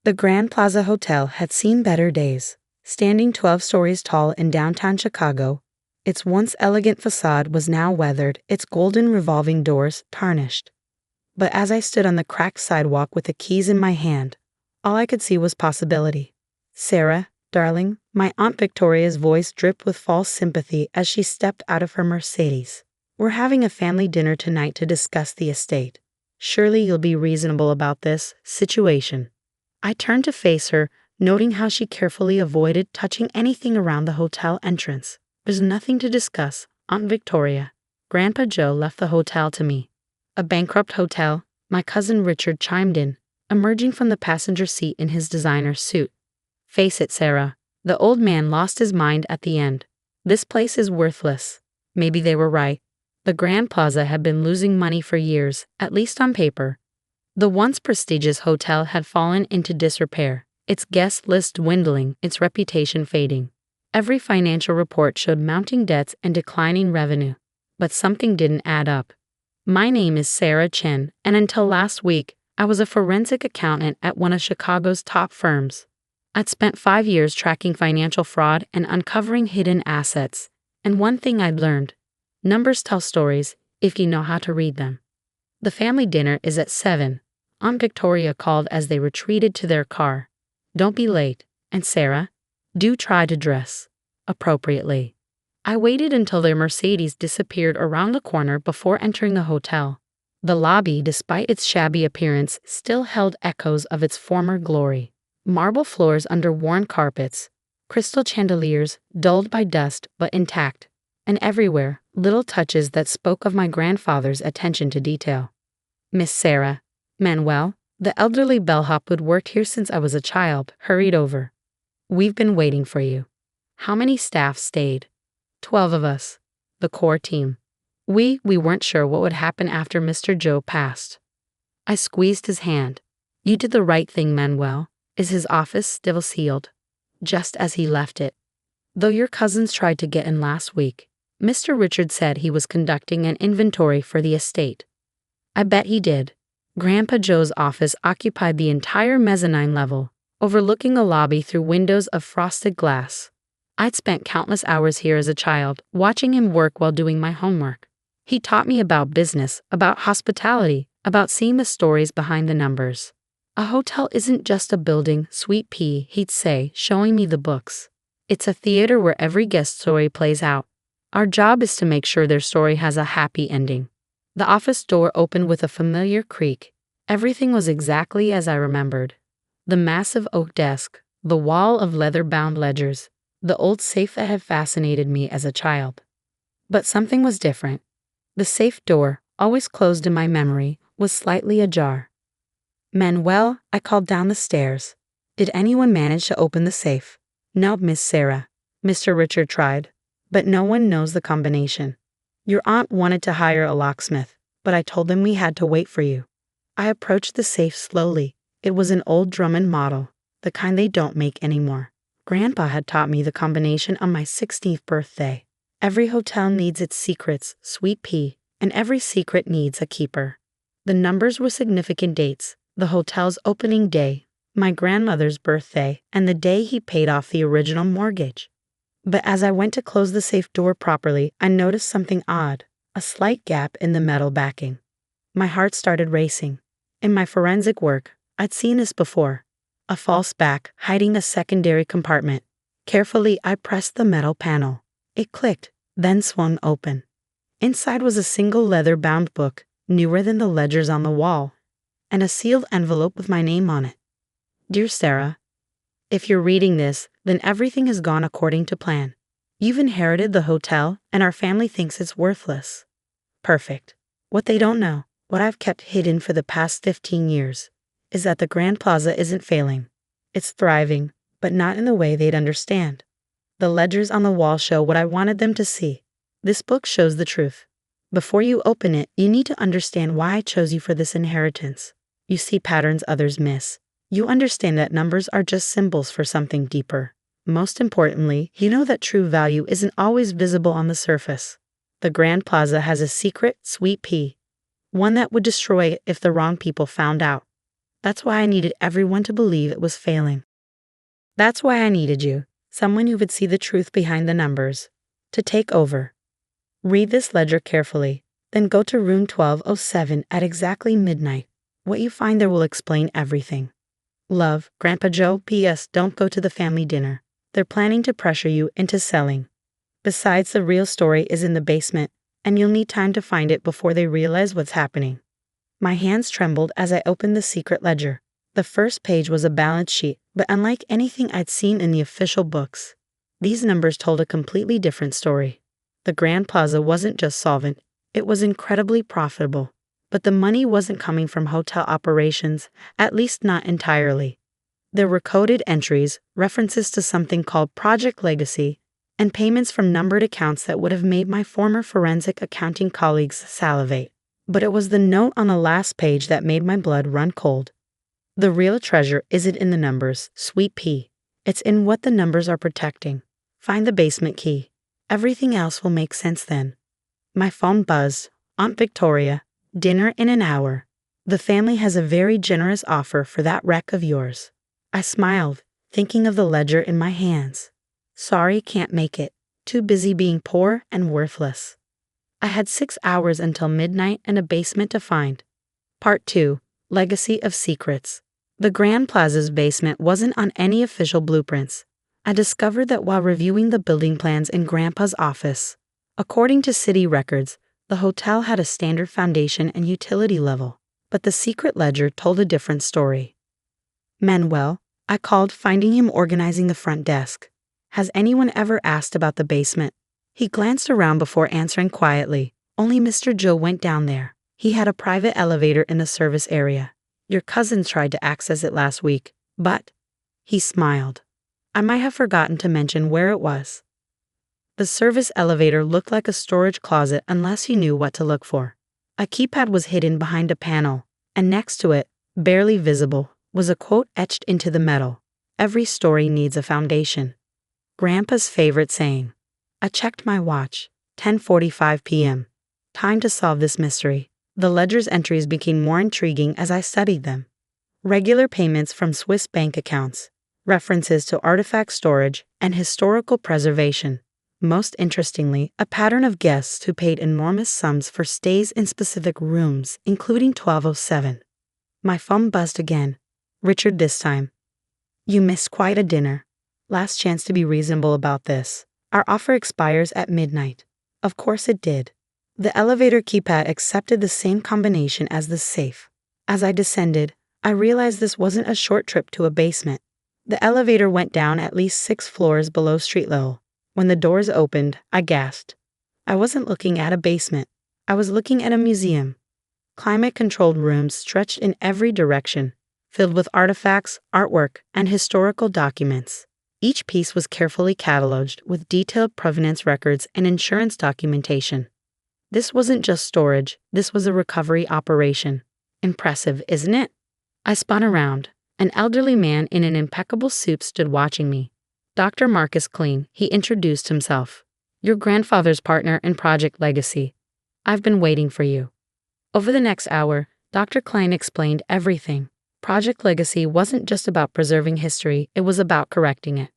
The Grand Plaza Hotel had seen better days. Standing 12 stories tall in downtown Chicago, its once elegant facade was now weathered, its golden revolving doors tarnished. But as I stood on the cracked sidewalk with the keys in my hand, all I could see was possibility. "Sarah, darling," my Aunt Victoria's voice dripped with false sympathy as she stepped out of her Mercedes. "We're having a family dinner tonight to discuss the estate. Surely you'll be reasonable about this situation." I turned to face her, noting how she carefully avoided touching anything around the hotel entrance. "There's nothing to discuss, Aunt Victoria. Grandpa Joe left the hotel to me." "A bankrupt hotel," my cousin Richard chimed in, emerging from the passenger seat in his designer suit. "Face it, Sarah, the old man lost his mind at the end. This place is worthless." Maybe they were right. The Grand Plaza had been losing money for years, at least on paper. The once prestigious hotel had fallen into disrepair, its guest list dwindling, its reputation fading. Every financial report showed mounting debts and declining revenue. But something didn't add up. My name is Sarah Chen, and until last week, I was a forensic accountant at one of Chicago's top firms. I'd spent 5 years tracking financial fraud and uncovering hidden assets. And one thing I'd learned: numbers tell stories if you know how to read them. "The family dinner is at 7. Aunt Victoria called as they retreated to their car. "Don't be late, and Sarah, do try to dress appropriately." I waited until their Mercedes disappeared around the corner before entering the hotel. The lobby, despite its shabby appearance, still held echoes of its former glory. Marble floors under worn carpets, crystal chandeliers dulled by dust but intact, and everywhere little touches that spoke of my grandfather's attention to detail. "Miss Sarah." Manuel, the elderly bellhop who'd worked here since I was a child, hurried over. "We've been waiting for you." "How many staff stayed?" 12 of us. The core team. We weren't sure what would happen after Mr. Joe passed." I squeezed his hand. "You did the right thing, Manuel. Is his office still sealed?" "Just as he left it. Though your cousins tried to get in last week. Mr. Richard said he was conducting an inventory for the estate." I bet he did. Grandpa Joe's office occupied the entire mezzanine level, overlooking the lobby through windows of frosted glass. I'd spent countless hours here as a child, watching him work while doing my homework. He taught me about business, about hospitality, about seeing the stories behind the numbers. "A hotel isn't just a building, sweet pea," he'd say, showing me the books. "It's a theater where every guest story plays out. Our job is to make sure their story has a happy ending." The office door opened with a familiar creak. Everything was exactly as I remembered. The massive oak desk, the wall of leather-bound ledgers, the old safe that had fascinated me as a child. But something was different. The safe door, always closed in my memory, was slightly ajar. "Manuel," I called down the stairs. "Did anyone manage to open the safe?" "No, Miss Sarah." Mr. Richard tried, but no one knows the combination. "Your aunt wanted to hire a locksmith, but I told them we had to wait for you." I approached the safe slowly. It was an old Drummond model, the kind they don't make anymore. Grandpa had taught me the combination on my 16th birthday. Every hotel needs its secrets, sweet pea, and every secret needs a keeper. The numbers were significant dates: the hotel's opening day, my grandmother's birthday, and the day he paid off the original mortgage. But as I went to close the safe door properly, I noticed something odd, a slight gap in the metal backing. My heart started racing. In my forensic work, I'd seen this before. A false back hiding a secondary compartment. Carefully, I pressed the metal panel. It clicked, then swung open. Inside was a single leather-bound book, newer than the ledgers on the wall, and a sealed envelope with my name on it. "Dear Sarah, if you're reading this, then everything has gone according to plan. You've inherited the hotel, and our family thinks it's worthless." Perfect. What they don't know, what I've kept hidden for the past 15 years, is that the Grand Plaza isn't failing. It's thriving, but not in the way they'd understand. The ledgers on the wall show what I wanted them to see. This book shows the truth. Before you open it, you need to understand why I chose you for this inheritance. You see patterns others miss. You understand that numbers are just symbols for something deeper. Most importantly, you know that true value isn't always visible on the surface. The Grand Plaza has a secret, sweet pea, one that would destroy it if the wrong people found out. That's why I needed everyone to believe it was failing. That's why I needed you, someone who would see the truth behind the numbers, to take over. Read this ledger carefully, then go to room 1207 at exactly midnight. What you find there will explain everything. Love, Grandpa Joe. P.S. Don't go to the family dinner. They're planning to pressure you into selling. Besides, the real story is in the basement, and you'll need time to find it before they realize what's happening. My hands trembled as I opened the secret ledger. The first page was a balance sheet, but unlike anything I'd seen in the official books, these numbers told a completely different story. The Grand Plaza wasn't just solvent, it was incredibly profitable. But the money wasn't coming from hotel operations, at least not entirely. There were coded entries, references to something called Project Legacy, and payments from numbered accounts that would have made my former forensic accounting colleagues salivate. But it was the note on the last page that made my blood run cold. The real treasure isn't in the numbers, sweet pea. It's in what the numbers are protecting. Find the basement key. Everything else will make sense then. My phone buzzed. Aunt Victoria, dinner in an hour. The family has a very generous offer for that wreck of yours. I smiled, thinking of the ledger in my hands. Sorry, can't make it. Too busy being poor and worthless. I had 6 hours until midnight and a basement to find. Part 2. Legacy of Secrets. The Grand Plaza's basement wasn't on any official blueprints. I discovered that while reviewing the building plans in Grandpa's office. According to city records, the hotel had a standard foundation and utility level, but the secret ledger told a different story. Manuel, I called, finding him organizing the front desk. Has anyone ever asked about the basement? He glanced around before answering quietly. Only Mr. Joe went down there. He had a private elevator in the service area. Your cousins tried to access it last week, but... He smiled. I might have forgotten to mention where it was. The service elevator looked like a storage closet unless you knew what to look for. A keypad was hidden behind a panel, and next to it, barely visible, was a quote etched into the metal. Every story needs a foundation. Grandpa's favorite saying. I checked my watch. 10:45 p.m. Time to solve this mystery. The ledger's entries became more intriguing as I studied them. Regular payments from Swiss bank accounts, references to artifact storage, and historical preservation. Most interestingly, a pattern of guests who paid enormous sums for stays in specific rooms, including 1207. My phone buzzed again. Richard this time. You missed quite a dinner. Last chance to be reasonable about this. Our offer expires at midnight. Of course it did. The elevator keypad accepted the same combination as the safe. As I descended, I realized this wasn't a short trip to a basement. The elevator went down at least 6 floors below street level. When the doors opened, I gasped. I wasn't looking at a basement. I was looking at a museum. Climate-controlled rooms stretched in every direction, filled with artifacts, artwork, and historical documents. Each piece was carefully cataloged with detailed provenance records and insurance documentation. This wasn't just storage, this was a recovery operation. Impressive, isn't it? I spun around. An elderly man in an impeccable suit stood watching me. Dr. Marcus Clean, he introduced himself. Your grandfather's partner in Project Legacy. I've been waiting for you. Over the next hour, Dr. Klein explained everything. Project Legacy wasn't just about preserving history, it was about correcting it.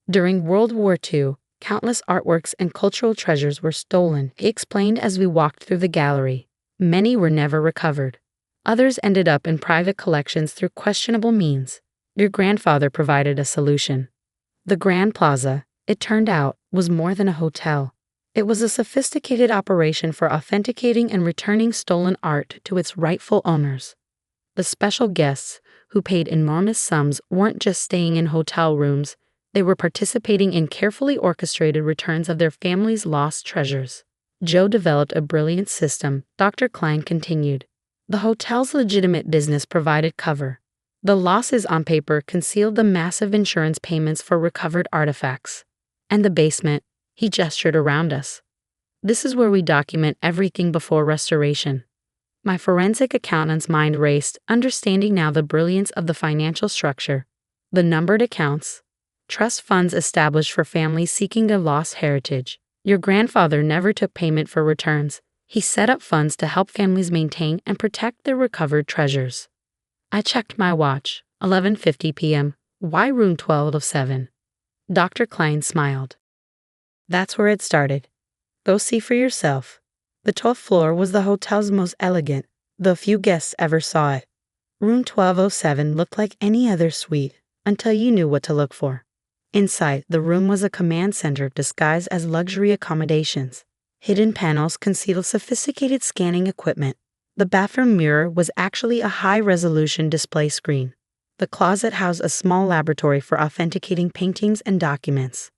During World War II, countless artworks and cultural treasures were stolen, he explained as we walked through the gallery. Many were never recovered. Others ended up in private collections through questionable means. Your grandfather provided a solution. The Grand Plaza, it turned out, was more than a hotel. It was a sophisticated operation for authenticating and returning stolen art to its rightful owners. The special guests, who paid enormous sums, weren't just staying in hotel rooms, they were participating in carefully orchestrated returns of their family's lost treasures. Joe developed a brilliant system, Dr. Klein continued. The hotel's legitimate business provided cover. The losses on paper concealed the massive insurance payments for recovered artifacts. And the basement, he gestured around us. This is where we document everything before restoration. My forensic accountant's mind raced, understanding now the brilliance of the financial structure. The numbered accounts, trust funds established for families seeking their lost heritage. Your grandfather never took payment for returns. He set up funds to help families maintain and protect their recovered treasures. I checked my watch. 11:50 p.m. Why room 1207? Dr. Klein smiled. That's where it started. Go see for yourself. The 12th floor was the hotel's most elegant, though few guests ever saw it. Room 1207 looked like any other suite until you knew what to look for. Inside, the room was a command center disguised as luxury accommodations. Hidden panels concealed sophisticated scanning equipment. The bathroom mirror was actually a high-resolution display screen. The closet housed a small laboratory for authenticating paintings and documents.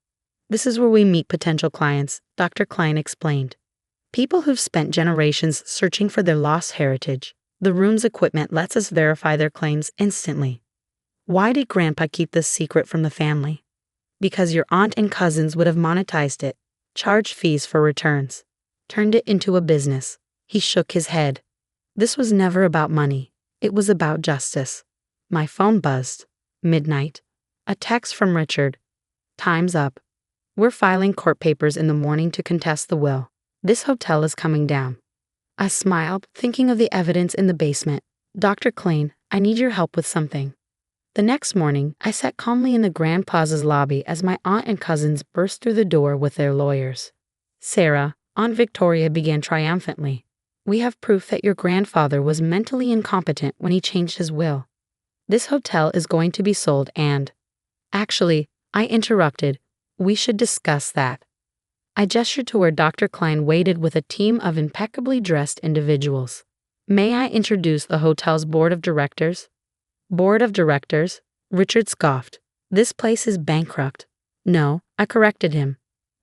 This is where we meet potential clients, Dr. Klein explained. People who've spent generations searching for their lost heritage. The room's equipment lets us verify their claims instantly. Why did Grandpa keep this secret from the family? Because your aunt and cousins would have monetized it, charged fees for returns, turned it into a business. He shook his head. This was never about money. It was about justice. My phone buzzed. Midnight. A text from Richard. Time's up. We're filing court papers in the morning to contest the will. This hotel is coming down. I smiled, thinking of the evidence in the basement. Dr. Klein, I need your help with something. The next morning, I sat calmly in the Grand Plaza's lobby as my aunt and cousins burst through the door with their lawyers. Sarah, Aunt Victoria began triumphantly. We have proof that your grandfather was mentally incompetent when he changed his will. This hotel is going to be sold and… Actually, I interrupted. We should discuss that. I gestured to where Dr. Klein waited with a team of impeccably dressed individuals. May I introduce the hotel's board of directors? Board of directors? Richard scoffed. This place is bankrupt. No, I corrected him.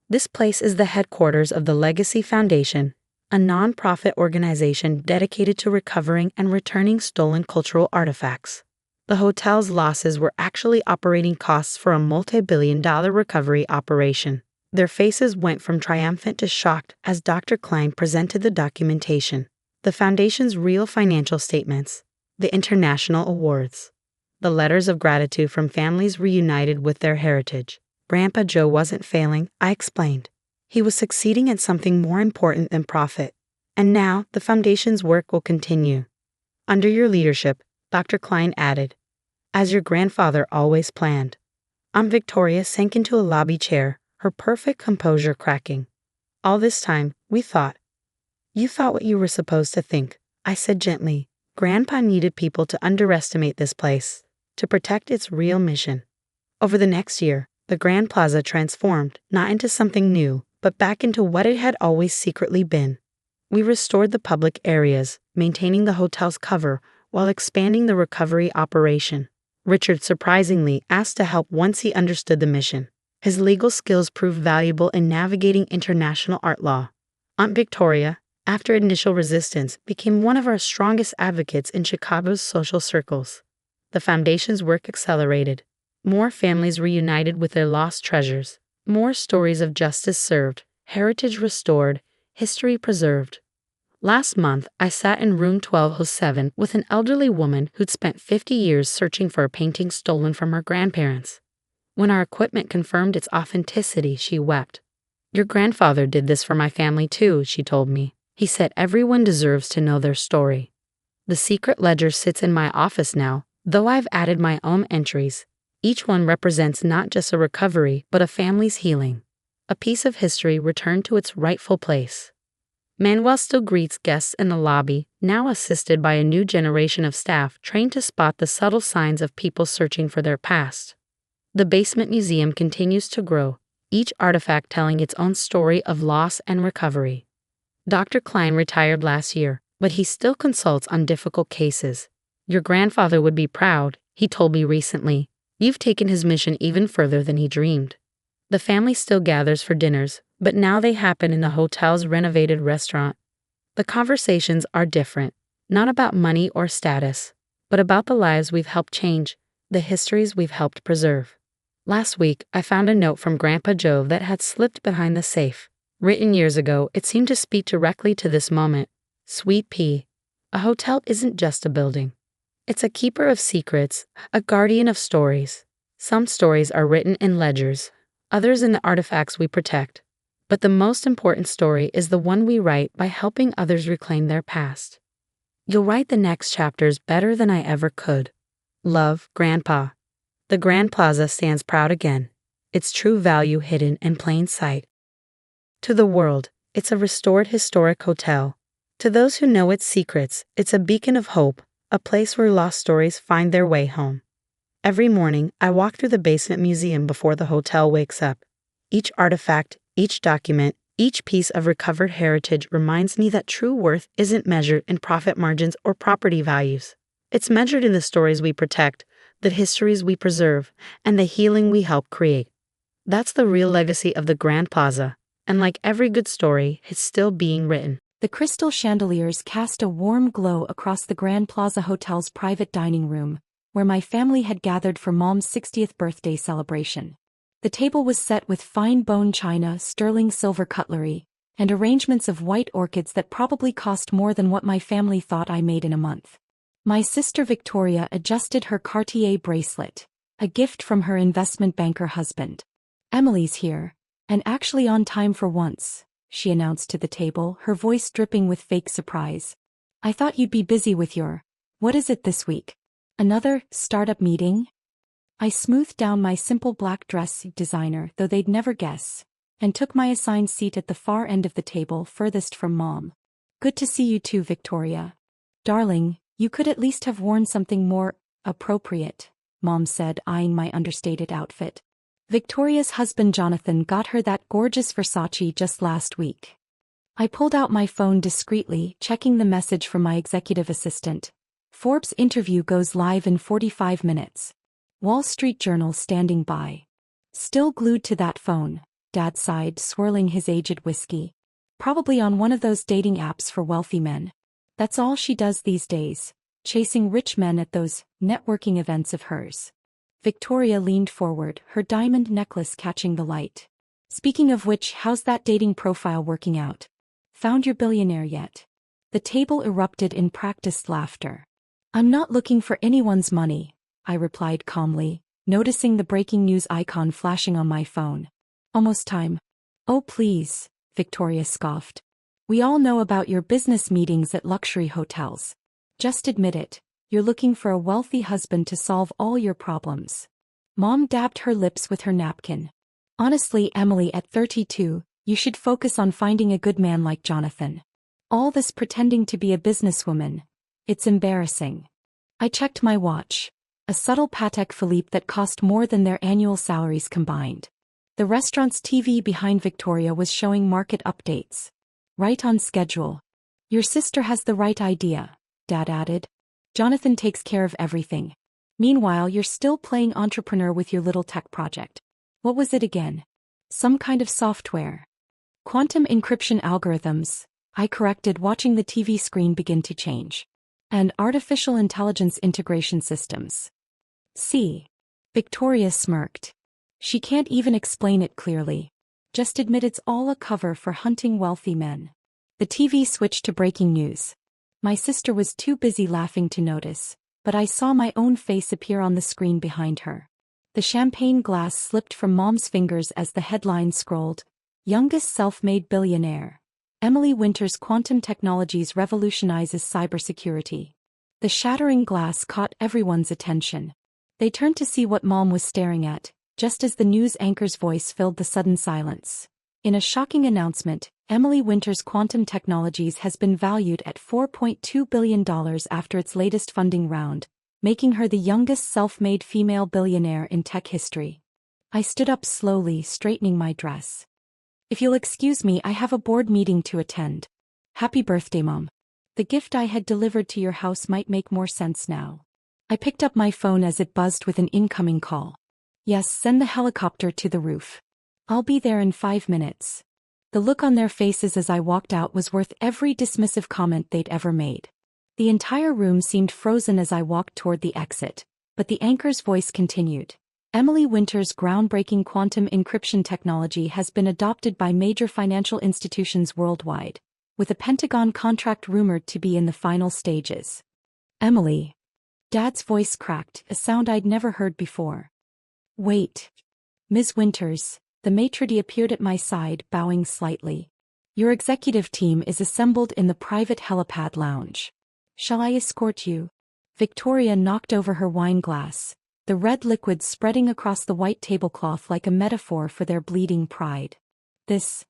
This place is the headquarters of the Legacy Foundation, a non-profit organization dedicated to recovering and returning stolen cultural artifacts. The hotel's losses were actually operating costs for a multi-billion-dollar recovery operation. Their faces went from triumphant to shocked as Dr. Klein presented the documentation, the foundation's real financial statements, the international awards, the letters of gratitude from families reunited with their heritage. Grandpa Joe wasn't failing, I explained. He was succeeding at something more important than profit. And now, the foundation's work will continue. Under your leadership, Dr. Klein added, as your grandfather always planned. Aunt Victoria sank into a lobby chair, her perfect composure cracking. All this time, we thought. You thought what you were supposed to think, I said gently. Grandpa needed people to underestimate this place, to protect its real mission. Over the next year, the Grand Plaza transformed, not into something new, but back into what it had always secretly been. We restored the public areas, maintaining the hotel's cover while expanding the recovery operation. Richard surprisingly asked to help once he understood the mission. His legal skills proved valuable in navigating international art law. Aunt Victoria, after initial resistance, became one of our strongest advocates in Chicago's social circles. The foundation's work accelerated. More families reunited with their lost treasures. More stories of justice served, heritage restored, history preserved. Last month, I sat in room 1207 with an elderly woman who'd spent 50 years searching for a painting stolen from her grandparents. When our equipment confirmed its authenticity, she wept. Your grandfather did this for my family too, she told me. He said everyone deserves to know their story. The secret ledger sits in my office now, though I've added my own entries. Each one represents not just a recovery, but a family's healing. A piece of history returned to its rightful place. Manuel still greets guests in the lobby, now assisted by a new generation of staff trained to spot the subtle signs of people searching for their past. The basement museum continues to grow, each artifact telling its own story of loss and recovery. Dr. Klein retired last year, but he still consults on difficult cases. Your grandfather would be proud, he told me recently. You've taken his mission even further than he dreamed. The family still gathers for dinners, but now they happen in the hotel's renovated restaurant. The conversations are different, not about money or status, but about the lives we've helped change, the histories we've helped preserve. Last week, I found a note from Grandpa Joe that had slipped behind the safe. Written years ago, it seemed to speak directly to this moment. Sweet pea. A hotel isn't just a building. It's a keeper of secrets, a guardian of stories. Some stories are written in ledgers, others in the artifacts we protect. But the most important story is the one we write by helping others reclaim their past. You'll write the next chapters better than I ever could. Love, Grandpa. The Grand Plaza stands proud again, its true value hidden in plain sight. To the world, it's a restored historic hotel. To those who know its secrets, it's a beacon of hope, a place where lost stories find their way home. Every morning, I walk through the basement museum before the hotel wakes up. Each artifact, each document, each piece of recovered heritage reminds me that true worth isn't measured in profit margins or property values. It's measured in the stories we protect, the histories we preserve, and the healing we help create. That's the real legacy of the Grand Plaza, and like every good story, it's still being written. The crystal chandeliers cast a warm glow across the Grand Plaza Hotel's private dining room, where my family had gathered for Mom's 60th birthday celebration. The table was set with fine bone china, sterling silver cutlery, and arrangements of white orchids that probably cost more than what my family thought I made in a month. My sister Victoria adjusted her Cartier bracelet, a gift from her investment banker husband. "Emily's here, and actually on time for once," she announced to the table, her voice dripping with fake surprise. "I thought you'd be busy with your, what is it this week? Another startup meeting?" I smoothed down my simple black dress, designer though they'd never guess, and took my assigned seat at the far end of the table furthest from Mom. "Good to see you too, Victoria. Darling, you could at least have worn something more appropriate," Mom said, eyeing my understated outfit. "Victoria's husband Jonathan got her that gorgeous Versace just last week." I pulled out my phone discreetly, checking the message from my executive assistant. "Forbes interview goes live in 45 minutes. Wall Street Journal standing by." Still glued to that phone, Dad sighed, swirling his aged whiskey. "Probably on one of those dating apps for wealthy men. That's all she does these days, chasing rich men at those networking events of hers." Victoria leaned forward, her diamond necklace catching the light. "Speaking of which, how's that dating profile working out? Found your billionaire yet?" The table erupted in practiced laughter. "I'm not looking for anyone's money," I replied calmly, noticing the breaking news icon flashing on my phone. "Almost time." "Oh please," Victoria scoffed. "We all know about your business meetings at luxury hotels. Just admit it, you're looking for a wealthy husband to solve all your problems." Mom dabbed her lips with her napkin. "Honestly, Emily, at 32, you should focus on finding a good man like Jonathan. All this pretending to be a businesswoman, it's embarrassing." I checked my watch. A subtle Patek Philippe that cost more than their annual salaries combined. The restaurant's TV behind Victoria was showing market updates. "Right on schedule." "Your sister has the right idea," Dad added. "Jonathan takes care of everything. Meanwhile, you're still playing entrepreneur with your little tech project. What was it again? Some kind of software." "Quantum encryption algorithms," I corrected, watching the TV screen begin to change. "And artificial intelligence integration systems." "See?" Victoria smirked. "She can't even explain it clearly. Just admit it's all a cover for hunting wealthy men." The TV switched to breaking news. My sister was too busy laughing to notice, but I saw my own face appear on the screen behind her. The champagne glass slipped from Mom's fingers as the headline scrolled, "Youngest self-made billionaire. Emily Winters Quantum Technologies Revolutionizes Cybersecurity." The shattering glass caught everyone's attention. They turned to see what Mom was staring at, just as the news anchor's voice filled the sudden silence. In a shocking announcement, Emily Winters Quantum Technologies has been valued at $4.2 billion after its latest funding round, making her the youngest self-made female billionaire in tech history. I stood up slowly, straightening my dress. "If you'll excuse me, I have a board meeting to attend." "Happy birthday, Mom. The gift I had delivered to your house might make more sense now." I picked up my phone as it buzzed with an incoming call. "Yes, send the helicopter to the roof. I'll be there in 5 minutes." The look on their faces as I walked out was worth every dismissive comment they'd ever made. The entire room seemed frozen as I walked toward the exit, but the anchor's voice continued. "Emily Winters' groundbreaking quantum encryption technology has been adopted by major financial institutions worldwide, with a Pentagon contract rumored to be in the final stages." "Emily." Dad's voice cracked, a sound I'd never heard before. "Wait. Ms. Winters," the maitre d' appeared at my side, bowing slightly. "Your executive team is assembled in the private helipad lounge. Shall I escort you? Victoria knocked over her wine glass, the red liquid spreading across the white tablecloth like a metaphor for their bleeding pride. This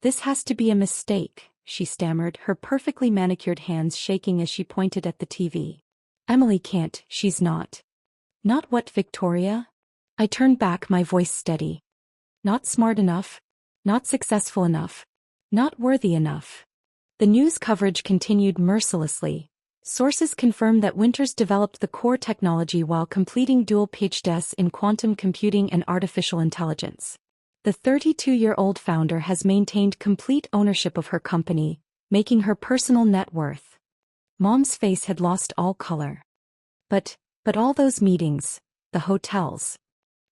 has to be a mistake, she stammered, her perfectly manicured hands shaking as she pointed at the TV. Emily can't, she's not. Not what, Victoria? I turned back, my voice steady. Not smart enough. Not successful enough. Not worthy enough. The news coverage continued mercilessly. Sources confirmed that Winters developed the core technology while completing dual PhDs in quantum computing and artificial intelligence. The 32-year-old founder has maintained complete ownership of her company, making her personal net worth. Mom's face had lost all color. But all those meetings, the hotels,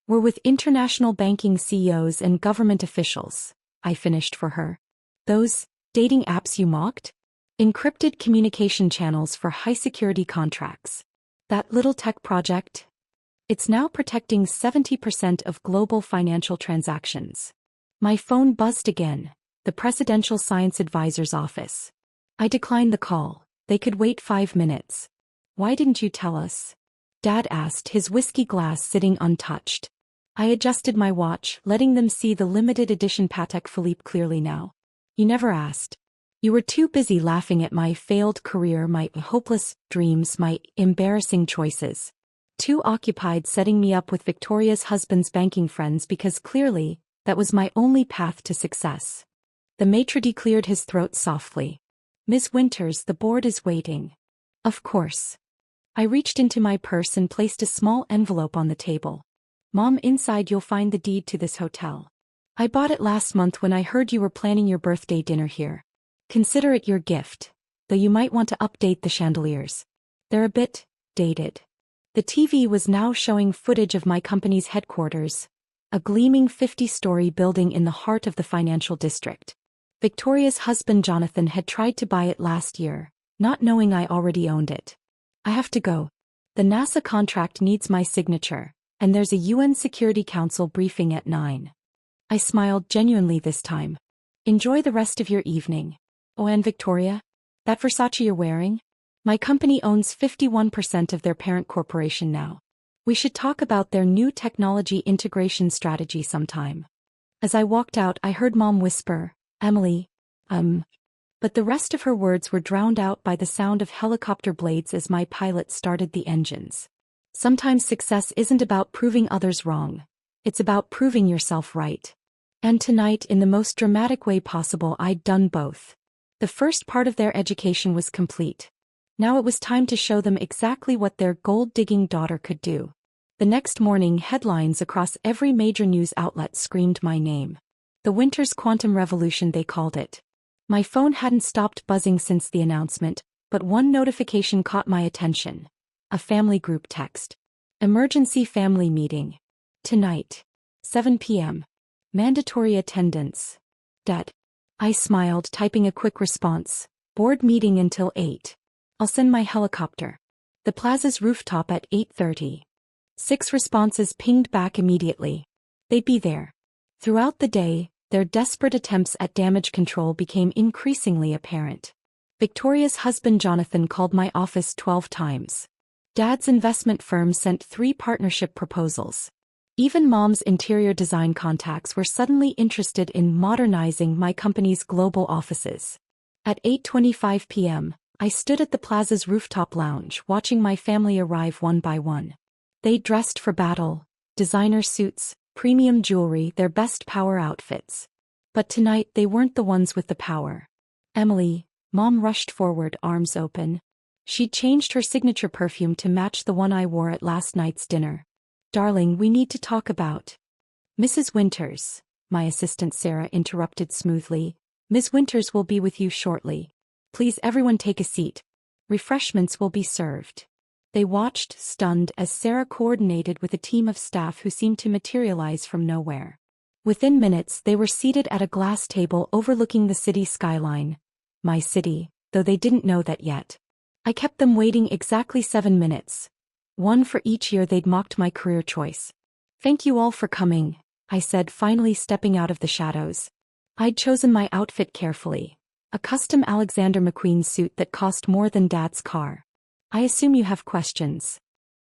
were with international banking CEOs and government officials, I finished for her. Those dating apps you mocked? Encrypted communication channels for high-security contracts. That little tech project? It's now protecting 70% of global financial transactions. My phone buzzed again, the Presidential Science Advisor's office. I declined the call. They could wait 5 minutes. Why didn't you tell us? Dad asked, his whiskey glass sitting untouched. I adjusted my watch, letting them see the limited edition Patek Philippe clearly now. You never asked. You were too busy laughing at my failed career, my hopeless dreams, my embarrassing choices. Too occupied setting me up with Victoria's husband's banking friends because clearly, that was my only path to success. The maitre d' cleared his throat softly. Ms. Winters, the board is waiting. Of course. I reached into my purse and placed a small envelope on the table. Mom, inside you'll find the deed to this hotel. I bought it last month when I heard you were planning your birthday dinner here. Consider it your gift, though you might want to update the chandeliers. They're a bit dated. The TV was now showing footage of my company's headquarters, a gleaming 50-story building in the heart of the financial district. Victoria's husband Jonathan had tried to buy it last year, not knowing I already owned it. I have to go. The NASA contract needs my signature, and there's a UN Security Council briefing at 9. I smiled genuinely this time. Enjoy the rest of your evening. Oh, and Victoria? That Versace you're wearing? My company owns 51% of their parent corporation now. We should talk about their new technology integration strategy sometime. As I walked out, I heard Mom whisper, Emily, But the rest of her words were drowned out by the sound of helicopter blades as my pilot started the engines. Sometimes success isn't about proving others wrong. It's about proving yourself right. And tonight, in the most dramatic way possible, I'd done both. The first part of their education was complete. Now it was time to show them exactly what their gold-digging daughter could do. The next morning, headlines across every major news outlet screamed my name. The Winters Quantum Revolution, they called it. My phone hadn't stopped buzzing since the announcement, but one notification caught my attention. A family group text. Emergency family meeting. Tonight. 7 p.m. Mandatory attendance. Dad. I smiled, typing a quick response. Board meeting until 8. I'll send my helicopter. The plaza's rooftop at 8:30. 6 responses pinged back immediately. They'd be there. Throughout the day, their desperate attempts at damage control became increasingly apparent. Victoria's husband Jonathan called my office 12 times. Dad's investment firm sent 3 partnership proposals. Even Mom's interior design contacts were suddenly interested in modernizing my company's global offices. At 8:25 p.m., I stood at the plaza's rooftop lounge watching my family arrive one by one. They dressed for battle, designer suits, premium jewelry, their best power outfits. But tonight they weren't the ones with the power. Emily, Mom rushed forward, arms open. She'd changed her signature perfume to match the one I wore at last night's dinner. Darling, we need to talk about. Mrs. Winters, my assistant Sarah interrupted smoothly. Ms. Winters will be with you shortly. Please everyone take a seat. Refreshments will be served. They watched, stunned, as Sarah coordinated with a team of staff who seemed to materialize from nowhere. Within minutes, they were seated at a glass table overlooking the city skyline. My city, though they didn't know that yet. I kept them waiting exactly 7 minutes. One for each year they'd mocked my career choice. Thank you all for coming, I said, finally stepping out of the shadows. I'd chosen my outfit carefully. A custom Alexander McQueen suit that cost more than Dad's car. I assume you have questions.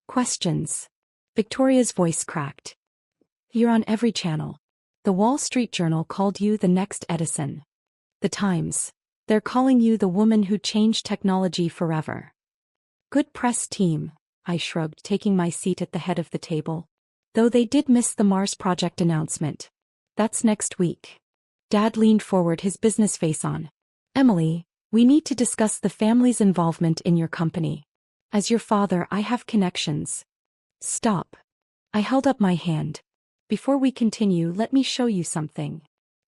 Questions. Victoria's voice cracked. You're on every channel. The Wall Street Journal called you the next Edison. The Times. They're calling you the woman who changed technology forever. Good press team, I shrugged, taking my seat at the head of the table. Though they did miss the Mars project announcement. That's next week. Dad leaned forward, his business face on. Emily, we need to discuss the family's involvement in your company. As your father, I have connections. Stop. I held up my hand. Before we continue, let me show you something.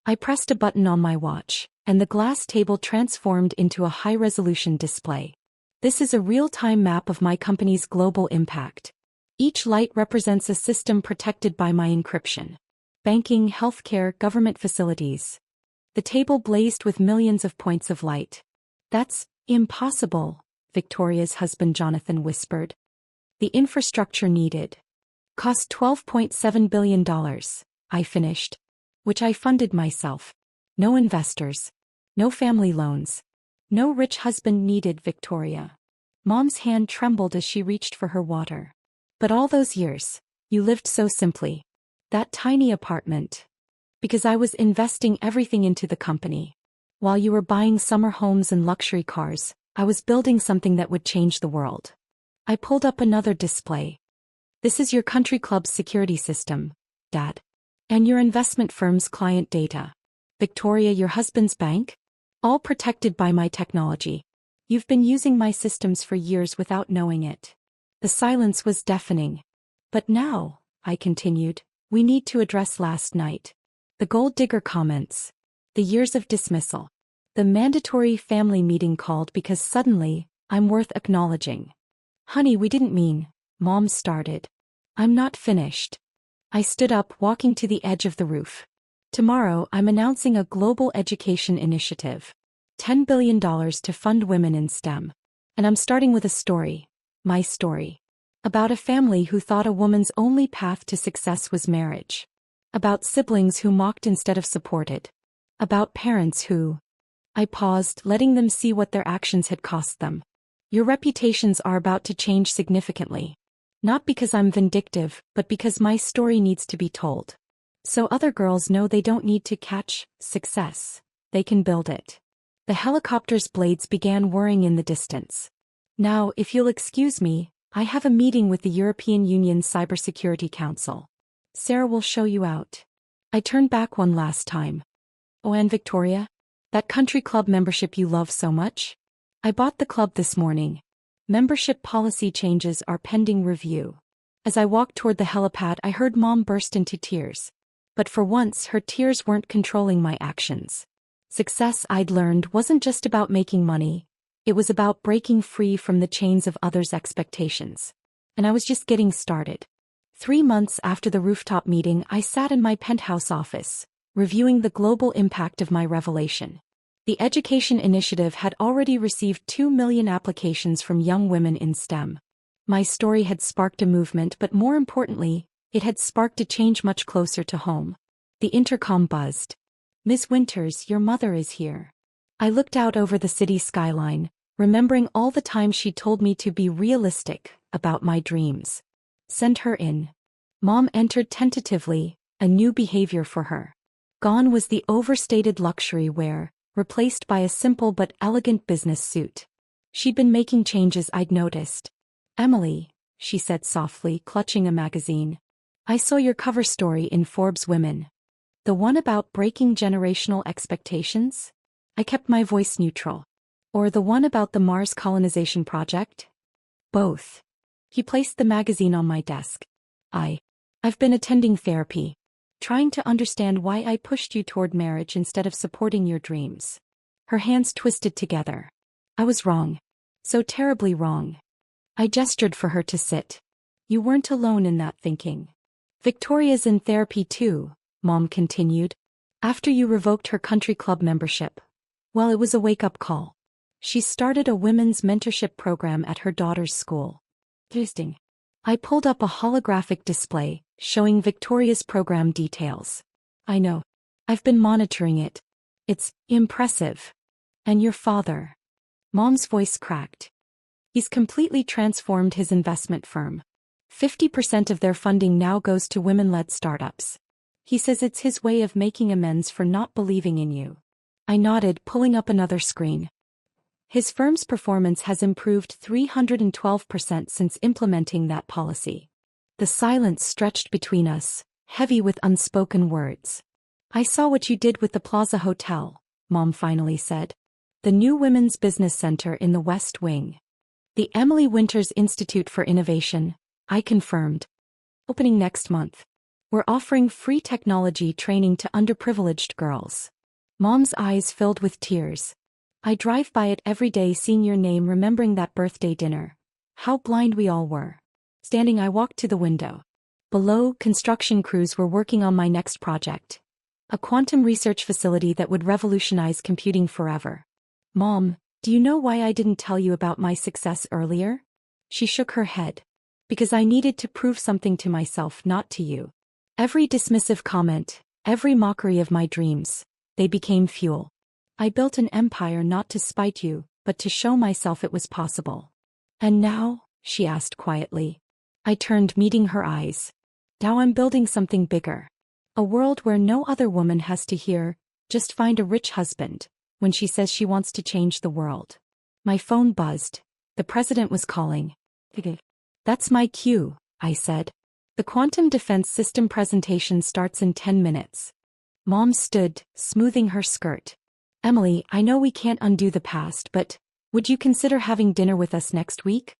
I pressed a button on my watch, and the glass table transformed into a high-resolution display. This is a real-time map of my company's global impact. Each light represents a system protected by my encryption. Banking, healthcare, government facilities. The table blazed with millions of points of light. That's impossible, Victoria's husband Jonathan whispered. The infrastructure needed. Cost $12.7 billion, I finished. Which I funded myself. No investors. No family loans. No rich husband needed, Victoria. Mom's hand trembled as she reached for her water. But all those years, you lived so simply. That tiny apartment. Because I was investing everything into the company. While you were buying summer homes and luxury cars, I was building something that would change the world. I pulled up another display. This is your country club's security system, Dad. And your investment firm's client data. Victoria, your husband's bank? All protected by my technology. You've been using my systems for years without knowing it. The silence was deafening. But now, I continued, we need to address last night. The gold digger comments. The years of dismissal. The mandatory family meeting called because suddenly, I'm worth acknowledging. Honey, we didn't mean, Mom started. I'm not finished. I stood up, walking to the edge of the roof. Tomorrow, I'm announcing a global education initiative. $10 billion to fund women in STEM. And I'm starting with a story. My story. About a family who thought a woman's only path to success was marriage. About siblings who mocked instead of supported. About parents who... I paused, letting them see what their actions had cost them. Your reputations are about to change significantly. Not because I'm vindictive, but because my story needs to be told. So other girls know they don't need to catch success. They can build it. The helicopter's blades began whirring in the distance. Now, if you'll excuse me, I have a meeting with the European Union's Cybersecurity Council. Sarah will show you out. I turned back one last time. Oh, and Victoria? That country club membership you love so much? I bought the club this morning. Membership policy changes are pending review. As I walked toward the helipad, I heard Mom burst into tears. But for once, her tears weren't controlling my actions. Success, I'd learned, wasn't just about making money. It was about breaking free from the chains of others' expectations. And I was just getting started. 3 months after the rooftop meeting, I sat in my penthouse office, reviewing the global impact of my revelation. The education initiative had already received 2 million applications from young women in STEM. My story had sparked a movement, but more importantly, it had sparked a change much closer to home. The intercom buzzed. Miss Winters, your mother is here. I looked out over the city skyline, remembering all the times she told me to be realistic about my dreams. Send her in. Mom entered tentatively, a new behavior for her. Gone was the overstated luxury wear, replaced by a simple but elegant business suit. She'd been making changes I'd noticed. Emily, she said softly, clutching a magazine. I saw your cover story in Forbes Women. The one about breaking generational expectations? I kept my voice neutral. Or the one about the Mars colonization project? Both. He placed the magazine on my desk. I've been attending therapy. Trying to understand why I pushed you toward marriage instead of supporting your dreams. Her hands twisted together. I was wrong. So terribly wrong. I gestured for her to sit. You weren't alone in that thinking. Victoria's in therapy too, Mom continued. After you revoked her country club membership. Well, it was a wake-up call. She started a women's mentorship program at her daughter's school. Interesting. I pulled up a holographic display, showing Victoria's program details. I know. I've been monitoring it. It's impressive. And your father? Mom's voice cracked. He's completely transformed his investment firm. 50% of their funding now goes to women-led startups. He says it's his way of making amends for not believing in you. I nodded, pulling up another screen. His firm's performance has improved 312% since implementing that policy. The silence stretched between us, heavy with unspoken words. I saw what you did with the Plaza Hotel, Mom finally said. The new Women's Business Center in the West Wing. The Emily Winters Institute for Innovation, I confirmed. Opening next month. We're offering free technology training to underprivileged girls. Mom's eyes filled with tears. I drive by it every day seeing your name, remembering that birthday dinner. How blind we all were. Standing, I walked to the window. Below, construction crews were working on my next project. A quantum research facility that would revolutionize computing forever. Mom, do you know why I didn't tell you about my success earlier? She shook her head. Because I needed to prove something to myself, not to you. Every dismissive comment, every mockery of my dreams, they became fuel. I built an empire not to spite you, but to show myself it was possible. And now, she asked quietly. I turned, meeting her eyes. Now I'm building something bigger. A world where no other woman has to hear, just find a rich husband, when she says she wants to change the world. My phone buzzed. The president was calling. That's my cue, I said. The quantum defense system presentation starts in 10 minutes. Mom stood, smoothing her skirt. Emily, I know we can't undo the past, but would you consider having dinner with us next week?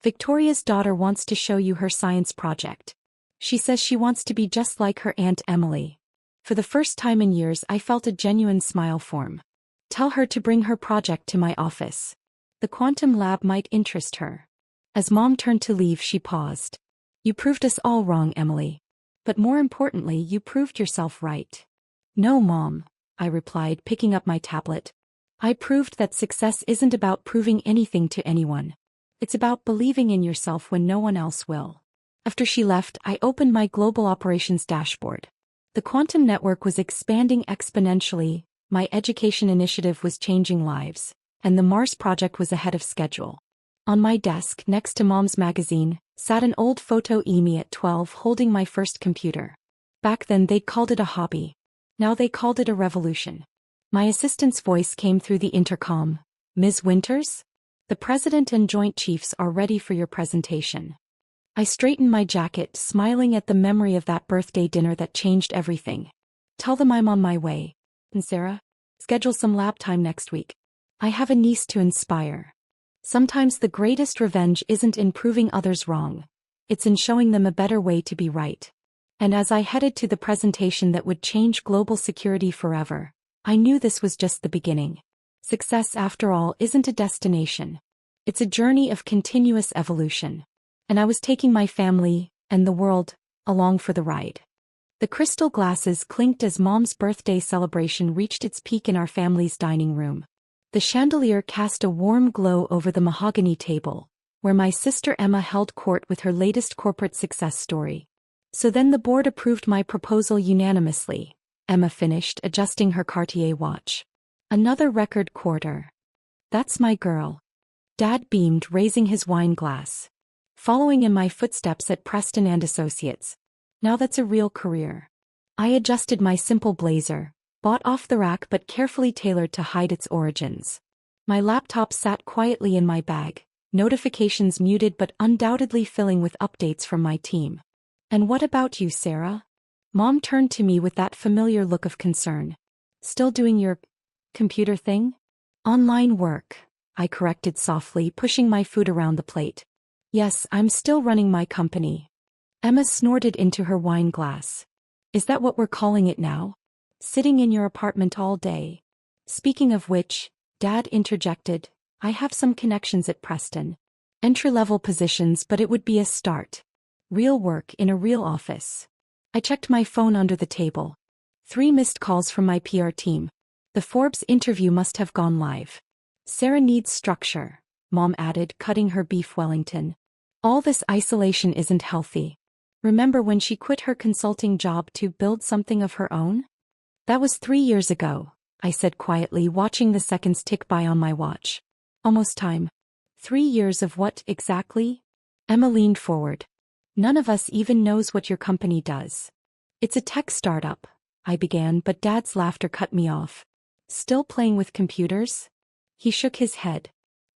Victoria's daughter wants to show you her science project. She says she wants to be just like her Aunt Emily. For the first time in years, I felt a genuine smile form. Tell her to bring her project to my office. The quantum lab might interest her. As Mom turned to leave, she paused. You proved us all wrong, Emily. But more importantly, you proved yourself right. No, Mom, I replied, picking up my tablet. I proved that success isn't about proving anything to anyone. It's about believing in yourself when no one else will. After she left, I opened my global operations dashboard. The quantum network was expanding exponentially, my education initiative was changing lives, and the Mars project was ahead of schedule. On my desk, next to Mom's magazine, sat an old photo of me at 12 holding my first computer. Back then they'd called it a hobby. Now they called it a revolution. My assistant's voice came through the intercom. Ms. Winters? The President and Joint Chiefs are ready for your presentation. I straightened my jacket, smiling at the memory of that birthday dinner that changed everything. Tell them I'm on my way. And Sarah? Schedule some lab time next week. I have a niece to inspire. Sometimes the greatest revenge isn't in proving others wrong. It's in showing them a better way to be right. And as I headed to the presentation that would change global security forever, I knew this was just the beginning. Success, after all, isn't a destination. It's a journey of continuous evolution. And I was taking my family, and the world, along for the ride. The crystal glasses clinked as Mom's birthday celebration reached its peak in our family's dining room. The chandelier cast a warm glow over the mahogany table, where my sister Emma held court with her latest corporate success story. So then the board approved my proposal unanimously, Emma finished, adjusting her Cartier watch. Another record quarter. That's my girl. Dad beamed, raising his wine glass. Following in my footsteps at Preston and Associates. Now that's a real career. I adjusted my simple blazer, bought off the rack but carefully tailored to hide its origins. My laptop sat quietly in my bag, notifications muted but undoubtedly filling with updates from my team. And what about you, Sarah? Mom turned to me with that familiar look of concern. Still doing your computer thing? Online work, I corrected softly, pushing my food around the plate. Yes, I'm still running my company. Emma snorted into her wine glass. Is that what we're calling it now? Sitting in your apartment all day. Speaking of which, Dad interjected, I have some connections at Preston. Entry-level positions, but it would be a start. Real work in a real office. I checked my phone under the table. 3 missed calls from my PR team. The Forbes interview must have gone live. Sarah needs structure, Mom added, cutting her beef Wellington. All this isolation isn't healthy. Remember when she quit her consulting job to build something of her own? That was 3 years ago, I said quietly, watching the seconds tick by on my watch. Almost time. 3 years of what exactly? Emma leaned forward. None of us even knows what your company does. It's a tech startup, I began, but Dad's laughter cut me off. Still playing with computers? He shook his head.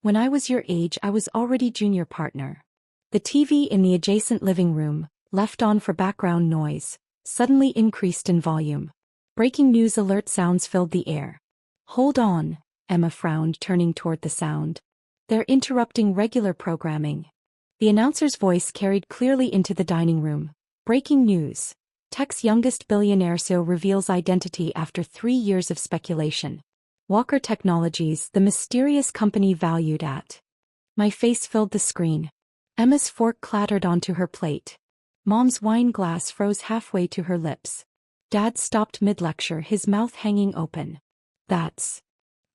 When I was your age, I was already junior partner. The TV in the adjacent living room, left on for background noise, suddenly increased in volume. Breaking news alert sounds filled the air. Hold on, Emma frowned, turning toward the sound. They're interrupting regular programming. The announcer's voice carried clearly into the dining room. Breaking news. Tech's youngest billionaire CEO reveals identity after 3 years of speculation. Walker Technologies, the mysterious company valued at. My face filled the screen. Emma's fork clattered onto her plate. Mom's wine glass froze halfway to her lips. Dad stopped mid-lecture, his mouth hanging open. That's...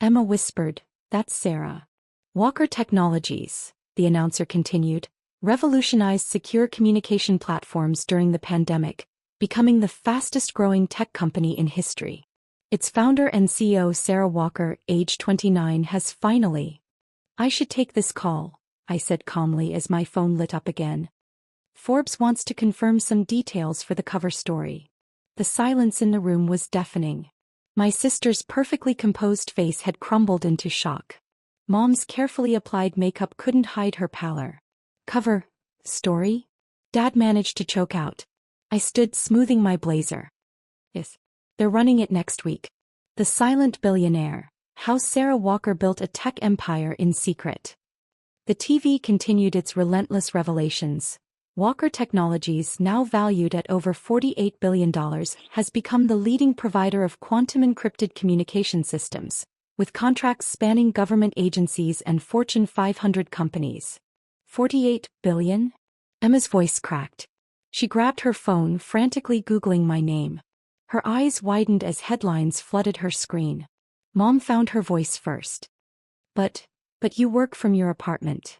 Emma whispered, that's Sarah. Walker Technologies, the announcer continued, revolutionized secure communication platforms during the pandemic, becoming the fastest-growing tech company in history. Its founder and CEO, Sarah Walker, age 29, has finally... I should take this call, I said calmly as my phone lit up again. Forbes wants to confirm some details for the cover story. The silence in the room was deafening. My sister's perfectly composed face had crumbled into shock. Mom's carefully applied makeup couldn't hide her pallor. Cover story? Dad managed to choke out. I stood smoothing my blazer. Yes. They're running it next week. The Silent Billionaire, How Sarah Walker Built a Tech Empire in Secret. The TV continued its relentless revelations. Walker Technologies, now valued at over $48 billion, has become the leading provider of quantum-encrypted communication systems, with contracts spanning government agencies and Fortune 500 companies. 48 billion? Emma's voice cracked. She grabbed her phone, frantically Googling my name. Her eyes widened as headlines flooded her screen. Mom found her voice first. But you work from your apartment.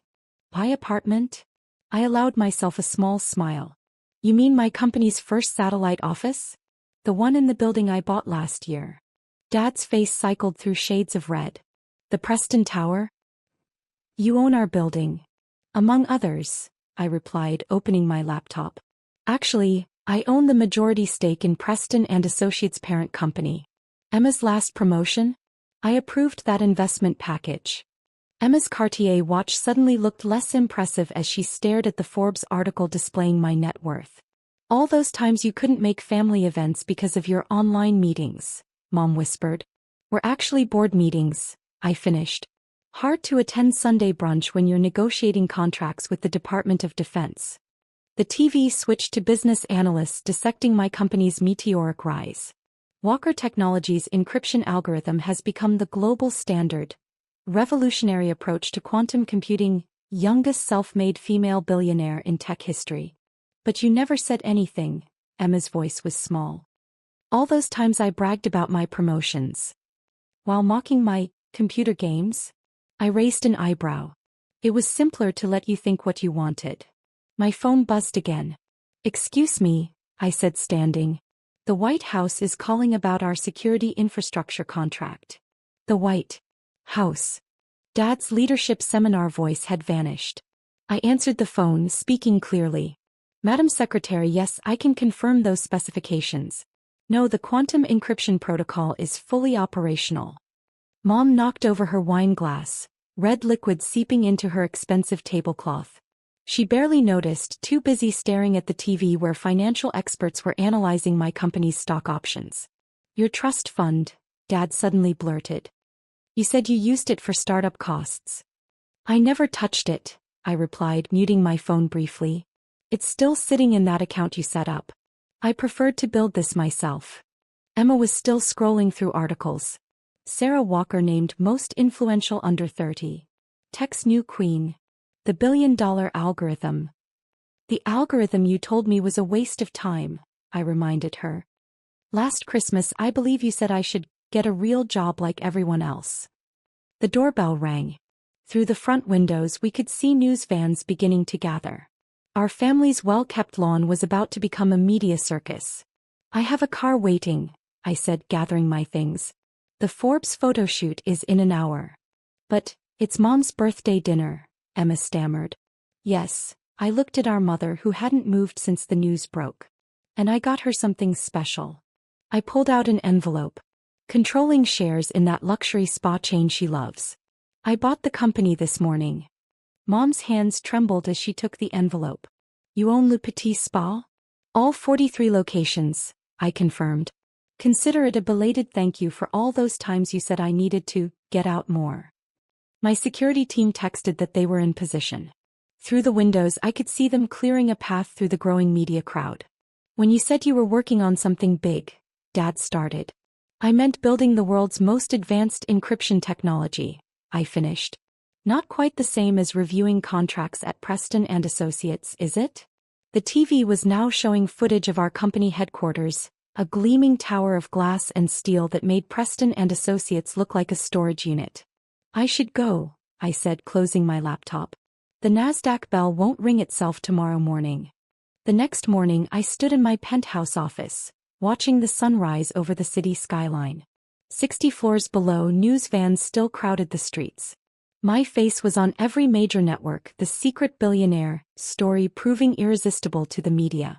My apartment? I allowed myself a small smile. You mean my company's first satellite office? The one in the building I bought last year. Dad's face cycled through shades of red. The Preston Tower? You own our building. Among others, I replied, opening my laptop. Actually, I own the majority stake in Preston and Associates' parent company. Emma's last promotion? I approved that investment package. Emma's Cartier watch suddenly looked less impressive as she stared at the Forbes article displaying my net worth. All those times you couldn't make family events because of your online meetings, Mom whispered. Were actually board meetings, I finished. Hard to attend Sunday brunch when you're negotiating contracts with the Department of Defense. The TV switched to business analysts dissecting my company's meteoric rise. Walker Technologies' encryption algorithm has become the global standard. Revolutionary approach to quantum computing, youngest self-made female billionaire in tech history. But you never said anything, Emma's voice was small. All those times I bragged about my promotions. While mocking my computer games? I raised an eyebrow. It was simpler to let you think what you wanted. My phone buzzed again. Excuse me, I said, standing. The White House is calling about our security infrastructure contract. The White House. Dad's leadership seminar voice had vanished. I answered the phone, speaking clearly. Madam Secretary, yes, I can confirm those specifications. No, the quantum encryption protocol is fully operational. Mom knocked over her wine glass, red liquid seeping into her expensive tablecloth. She barely noticed, too busy staring at the TV where financial experts were analyzing my company's stock options. Your trust fund, Dad suddenly blurted. You said you used it for startup costs. I never touched it, I replied, muting my phone briefly. It's still sitting in that account you set up. I preferred to build this myself. Emma was still scrolling through articles. Sarah Walker named most influential under 30. Tech's new queen. The billion-dollar algorithm. The algorithm you told me was a waste of time, I reminded her. Last Christmas I believe you said I should get a real job like everyone else. The doorbell rang. Through the front windows we could see news vans beginning to gather. Our family's well-kept lawn was about to become a media circus. I have a car waiting, I said, gathering my things. The Forbes photo shoot is in an hour. But, it's Mom's birthday dinner, Emma stammered. Yes, I looked at our mother who hadn't moved since the news broke. And I got her something special. I pulled out an envelope. Controlling shares in that luxury spa chain she loves. I bought the company this morning. Mom's hands trembled as she took the envelope. You own Le Petit Spa? All 43 locations, I confirmed. Consider it a belated thank you for all those times you said I needed to get out more. My security team texted that they were in position. Through the windows I could see them clearing a path through the growing media crowd. When you said you were working on something big, Dad started. I meant building the world's most advanced encryption technology, I finished. Not quite the same as reviewing contracts at Preston and Associates, is it? The TV was now showing footage of our company headquarters, a gleaming tower of glass and steel that made Preston and Associates look like a storage unit. I should go, I said, closing my laptop. The NASDAQ bell won't ring itself tomorrow morning. The next morning I stood in my penthouse office, watching the sunrise over the city skyline. 60 floors below, news vans still crowded the streets. My face was on every major network, the secret billionaire story proving irresistible to the media.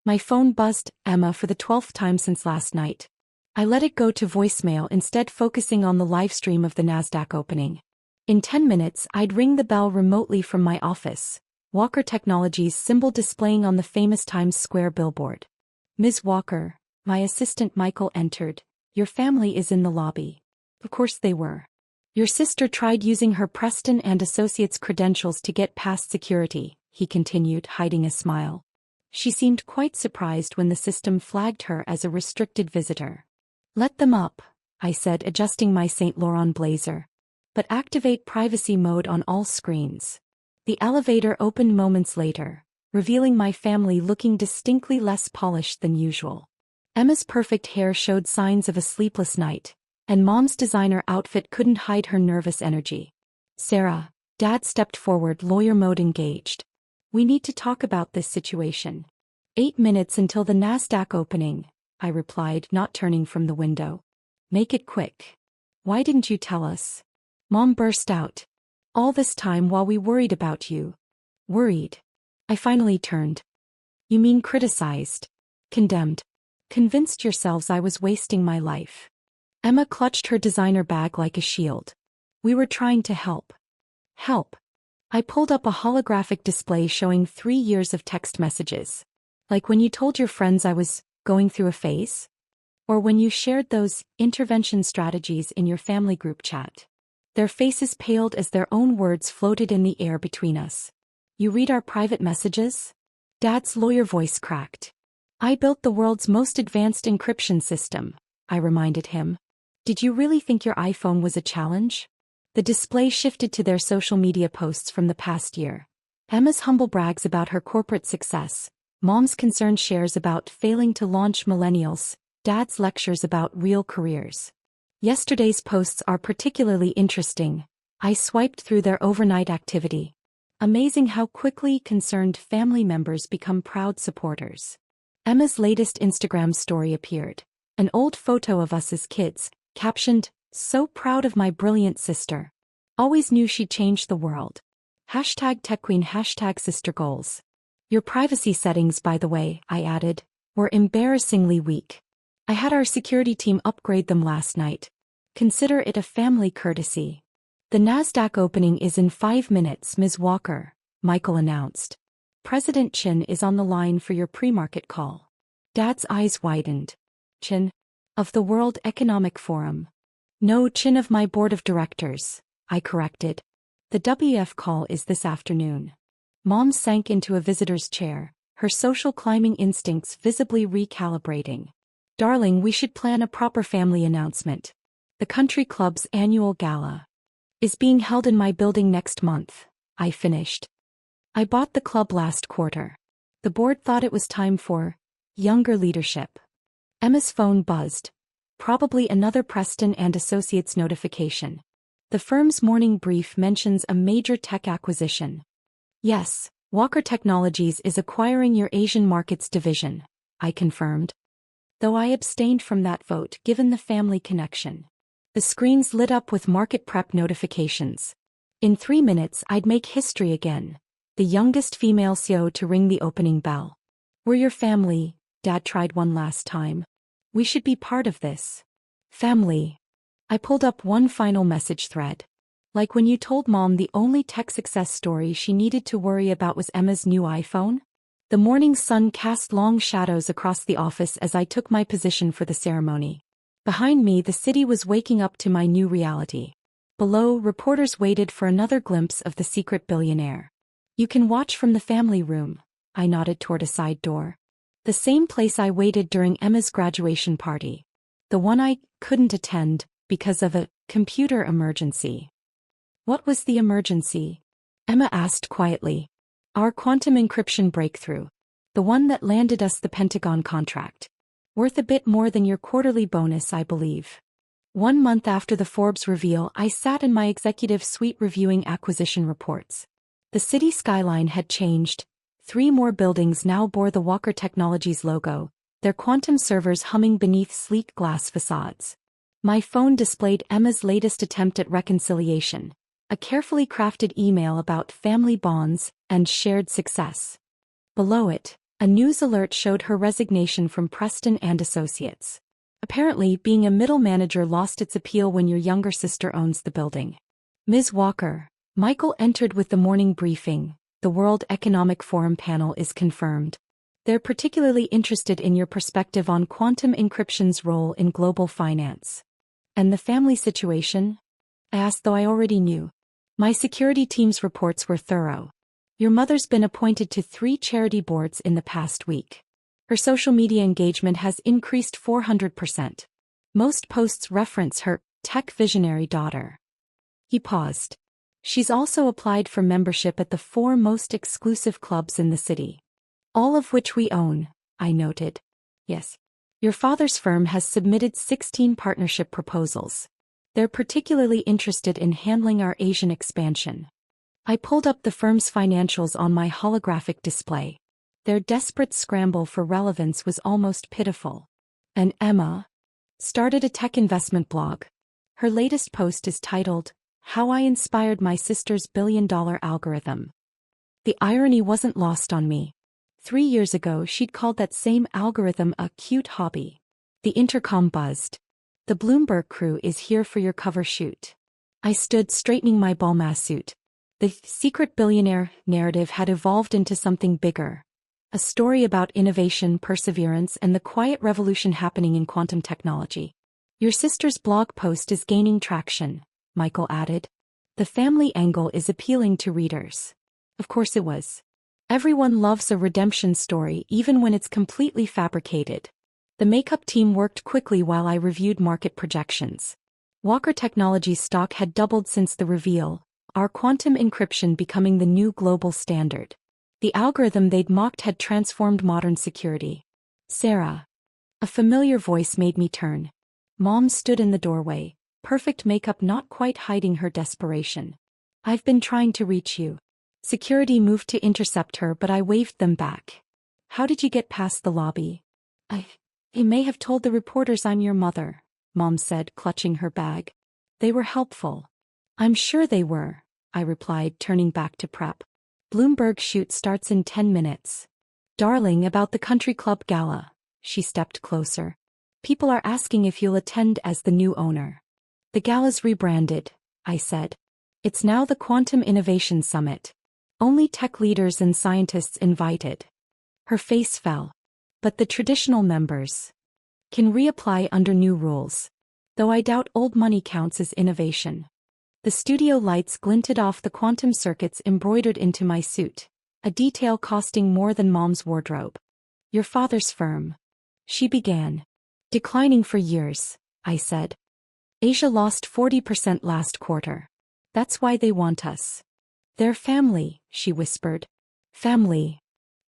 My phone buzzed, Emma, for the 12th time since last night. I let it go to voicemail, instead focusing on the live stream of the NASDAQ opening. In 10 minutes I'd ring the bell remotely from my office, Walker Technologies symbol displaying on the famous Times Square billboard. Ms. Walker, my assistant Michael entered. Your family is in the lobby. Of course they were. Your sister tried using her Preston and Associates credentials to get past security, he continued, hiding a smile. She seemed quite surprised when the system flagged her as a restricted visitor. Let them up, I said, adjusting my Saint Laurent blazer. But activate privacy mode on all screens. The elevator opened moments later, revealing my family looking distinctly less polished than usual. Emma's perfect hair showed signs of a sleepless night, and Mom's designer outfit couldn't hide her nervous energy. Sarah, Dad stepped forward, lawyer mode engaged. We need to talk about this situation. 8 minutes until the NASDAQ opening, I replied, not turning from the window. Make it quick. Why didn't you tell us? Mom burst out. All this time while we worried about you. Worried. I finally turned. You mean criticized? Condemned. Convinced yourselves I was wasting my life. Emma clutched her designer bag like a shield. We were trying to help. Help. I pulled up a holographic display showing 3 years of text messages. Like when you told your friends I was going through a phase? Or when you shared those intervention strategies in your family group chat. Their faces paled as their own words floated in the air between us. You read our private messages? Dad's lawyer voice cracked. I built the world's most advanced encryption system, I reminded him. Did you really think your iPhone was a challenge? The display shifted to their social media posts from the past year. Emma's humble brags about her corporate success, Mom's concerned shares about failing to launch millennials, Dad's lectures about real careers. Yesterday's posts are particularly interesting. I swiped through their overnight activity. Amazing how quickly concerned family members become proud supporters. Emma's latest Instagram story appeared. An old photo of us as kids, captioned, "So proud of my brilliant sister. Always knew she'd change the world. #TechQueen, #sistergoals. Your privacy settings, by the way," I added, "were embarrassingly weak. I had our security team upgrade them last night. Consider it a family courtesy." The NASDAQ opening is in 5 minutes, Ms. Walker, Michael announced. President Chin is on the line for your pre-market call. Dad's eyes widened. Chin? Of the World Economic Forum. No, Chin of my board of directors, I corrected. The WF call is this afternoon. Mom sank into a visitor's chair, her social climbing instincts visibly recalibrating. Darling, we should plan a proper family announcement. The country club's annual gala is being held in my building next month, I finished. I bought the club last quarter. The board thought it was time for younger leadership. Emma's phone buzzed. Probably another Preston and Associates notification. The firm's morning brief mentions a major tech acquisition. Yes, Walker Technologies is acquiring your Asian markets division, I confirmed. Though I abstained from that vote given the family connection. The screens lit up with market prep notifications. In 3 minutes I'd make history again. The youngest female CEO to ring the opening bell. "We're your family," Dad tried one last time. "We should be part of this." Family. I pulled up one final message thread. "Like when you told Mom the only tech success story she needed to worry about was Emma's new iPhone?" The morning sun cast long shadows across the office as I took my position for the ceremony. Behind me, the city was waking up to my new reality. Below, reporters waited for another glimpse of the secret billionaire. "You can watch from the family room," I nodded toward a side door. The same place I waited during Emma's graduation party. The one I couldn't attend because of a computer emergency. "What was the emergency?" Emma asked quietly. "Our quantum encryption breakthrough. The one that landed us the Pentagon contract. Worth a bit more than your quarterly bonus, I believe." 1 month after the Forbes reveal, I sat in my executive suite reviewing acquisition reports. The city skyline had changed. 3 more buildings now bore the Walker Technologies logo, their quantum servers humming beneath sleek glass facades. My phone displayed Emma's latest attempt at reconciliation, a carefully crafted email about family bonds and shared success. Below it, a news alert showed her resignation from Preston and Associates. Apparently, being a middle manager lost its appeal when your younger sister owns the building. "Ms. Walker," Michael entered with the morning briefing, "the World Economic Forum panel is confirmed. They're particularly interested in your perspective on quantum encryption's role in global finance." "And the family situation?" I asked, though I already knew. "My security team's reports were thorough. Your mother's been appointed to 3 charity boards in the past week. Her social media engagement has increased 400%. Most posts reference her tech visionary daughter." He paused. "She's also applied for membership at the 4 most exclusive clubs in the city. All of which we own," I noted. "Yes. Your father's firm has submitted 16 partnership proposals. They're particularly interested in handling our Asian expansion." I pulled up the firm's financials on my holographic display. Their desperate scramble for relevance was almost pitiful. And Emma started a tech investment blog. Her latest post is titled, "How I Inspired My Sister's $1 billion Algorithm." The irony wasn't lost on me. 3 years ago she'd called that same algorithm a cute hobby. The intercom buzzed. "The Bloomberg crew is here for your cover shoot." I stood straightening my Balmain suit. The secret billionaire narrative had evolved into something bigger. A story about innovation, perseverance, and the quiet revolution happening in quantum technology. "Your sister's blog post is gaining traction," Michael added. "The family angle is appealing to readers." Of course it was. Everyone loves a redemption story even when it's completely fabricated. The makeup team worked quickly while I reviewed market projections. Walker Technologies stock had doubled since the reveal, our quantum encryption becoming the new global standard. The algorithm they'd mocked had transformed modern security. "Sarah." A familiar voice made me turn. Mom stood in the doorway, perfect makeup not quite hiding her desperation. "I've been trying to reach you." Security moved to intercept her, but I waved them back. "How did you get past the lobby?" I may have told the reporters I'm your mother," Mom said, clutching her bag. "They were helpful." "I'm sure they were," I replied, turning back to prep. "Bloomberg shoot starts in 10 minutes. Darling, about the country club gala." She stepped closer. "People are asking if you'll attend as the new owner." "The gala's rebranded," I said. "It's now the Quantum Innovation Summit. Only tech leaders and scientists invited." Her face fell. "But the traditional members can reapply under new rules. Though I doubt old money counts as innovation." The studio lights glinted off the quantum circuits embroidered into my suit, a detail costing more than Mom's wardrobe. "Your father's firm," she began. "Declining for years," I said. "Asia lost 40% last quarter. That's why they want us." "Their family," she whispered. "Family."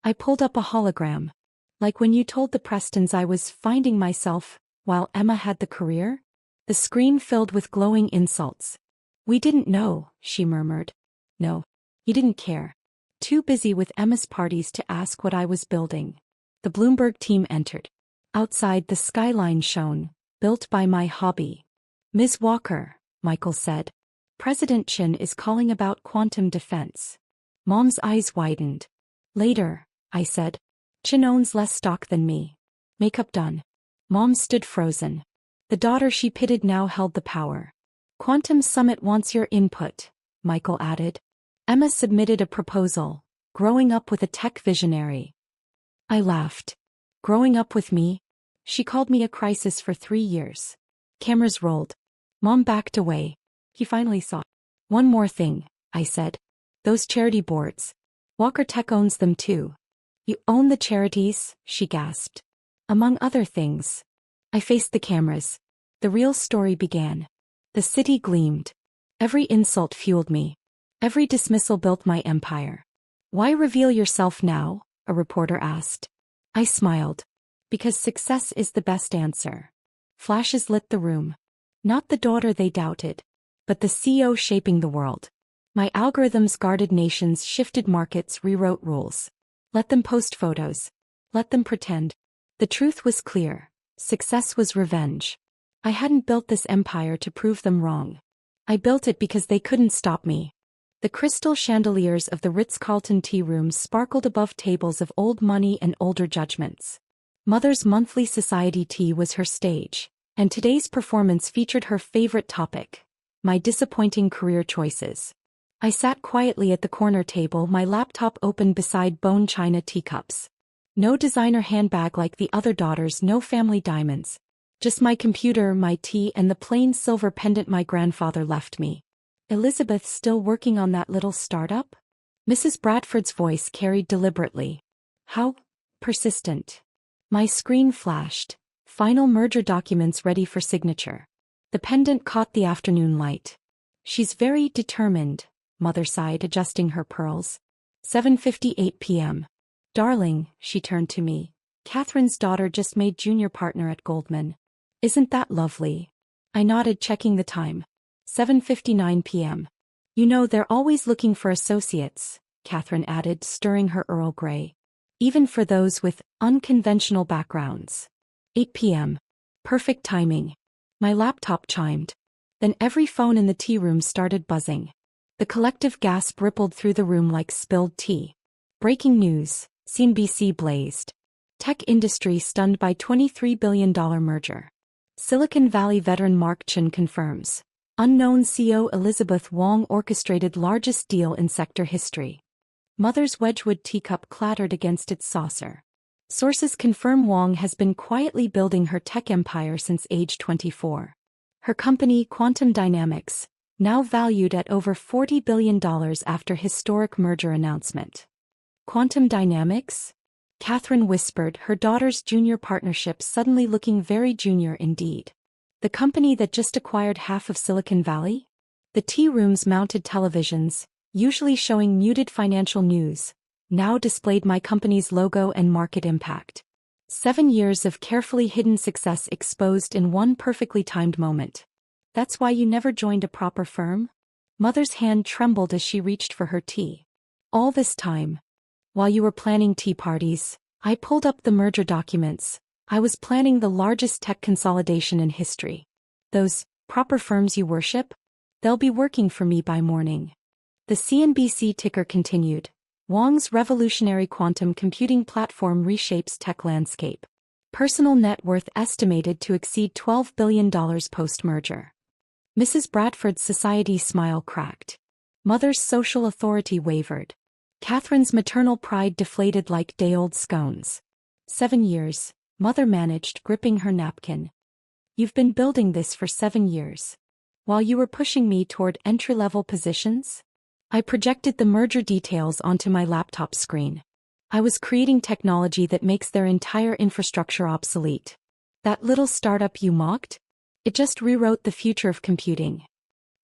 I pulled up a hologram. "Like when you told the Prestons I was finding myself, while Emma had the career?" The screen filled with glowing insults. "We didn't know," she murmured. "No. You didn't care. Too busy with Emma's parties to ask what I was building." The Bloomberg team entered. Outside, the skyline shone, built by my hobby. Ms. Walker, Michael said. President Chin is calling about quantum defense. Mom's eyes widened. Later, I said. Chin owns less stock than me. Makeup done. Mom stood frozen. The daughter she pitied now held the power. Quantum Summit wants your input, Michael added. Emma submitted a proposal, growing up with a tech visionary. I laughed. Growing up with me? She called me a crisis for 3 years. Cameras rolled. Mom backed away. He finally saw. One more thing, I said. Those charity boards. Walker Tech owns them too. You own the charities, she gasped. Among other things. I faced the cameras. The real story began. The city gleamed. Every insult fueled me. Every dismissal built my empire. Why reveal yourself now? A reporter asked. I smiled. Because success is the best answer. Flashes lit the room. Not the daughter they doubted, but the CEO shaping the world. My algorithms guarded nations, shifted markets, rewrote rules. Let them post photos. Let them pretend. The truth was clear. Success was revenge. I hadn't built this empire to prove them wrong. I built it because they couldn't stop me. The crystal chandeliers of the Ritz-Carlton tea rooms sparkled above tables of old money and older judgments. Mother's monthly society tea was her stage, and today's performance featured her favorite topic, my disappointing career choices. I sat quietly at the corner table, my laptop open beside bone china teacups. No designer handbag like the other daughters, no family diamonds. Just my computer, my tea, and the plain silver pendant my grandfather left me. Elizabeth still working on that little startup? Mrs. Bradford's voice carried deliberately. How persistent. My screen flashed. Final merger documents ready for signature. The pendant caught the afternoon light. She's very determined, Mother sighed, adjusting her pearls. 7:58 p.m. Darling, she turned to me. Catherine's daughter just made junior partner at Goldman. Isn't that lovely? I nodded, checking the time. 7:59 p.m. You know they're always looking for associates, Catherine added, stirring her Earl Grey. Even for those with unconventional backgrounds. 8 p.m. Perfect timing. My laptop chimed. Then every phone in the tea room started buzzing. The collective gasp rippled through the room like spilled tea. Breaking news, CNBC blazed. Tech industry stunned by $23 billion merger. Silicon Valley veteran Mark Chin confirms. Unknown CEO Elizabeth Wong orchestrated largest deal in sector history. Mother's Wedgwood teacup clattered against its saucer. Sources confirm Wong has been quietly building her tech empire since age 24. Her company, Quantum Dynamics, now valued at over $40 billion after historic merger announcement. Quantum Dynamics? Catherine whispered, her daughter's junior partnership suddenly looking very junior indeed. The company that just acquired half of Silicon Valley? The tea rooms mounted televisions, usually showing muted financial news, now displayed my company's logo and market impact. 7 years of carefully hidden success exposed in one perfectly timed moment. That's why you never joined a proper firm? Mother's hand trembled as she reached for her tea. All this time, while you were planning tea parties, I pulled up the merger documents. I was planning the largest tech consolidation in history. Those proper firms you worship? They'll be working for me by morning. The CNBC ticker continued. Wong's revolutionary quantum computing platform reshapes tech landscape. Personal net worth estimated to exceed $12 billion post-merger. Mrs. Bradford's society smile cracked. Mother's social authority wavered. Catherine's maternal pride deflated like day-old scones. 7 years, Mother managed, gripping her napkin. You've been building this for 7 years. While you were pushing me toward entry-level positions? I projected the merger details onto my laptop screen. I was creating technology that makes their entire infrastructure obsolete. That little startup you mocked? It just rewrote the future of computing.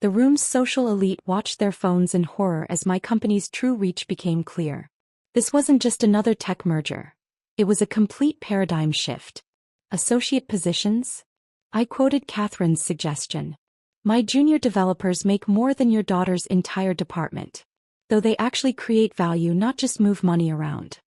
The room's social elite watched their phones in horror as my company's true reach became clear. This wasn't just another tech merger. It was a complete paradigm shift. Associate positions? I quoted Catherine's suggestion. My junior developers make more than your daughter's entire department. Though they actually create value, not just move money around.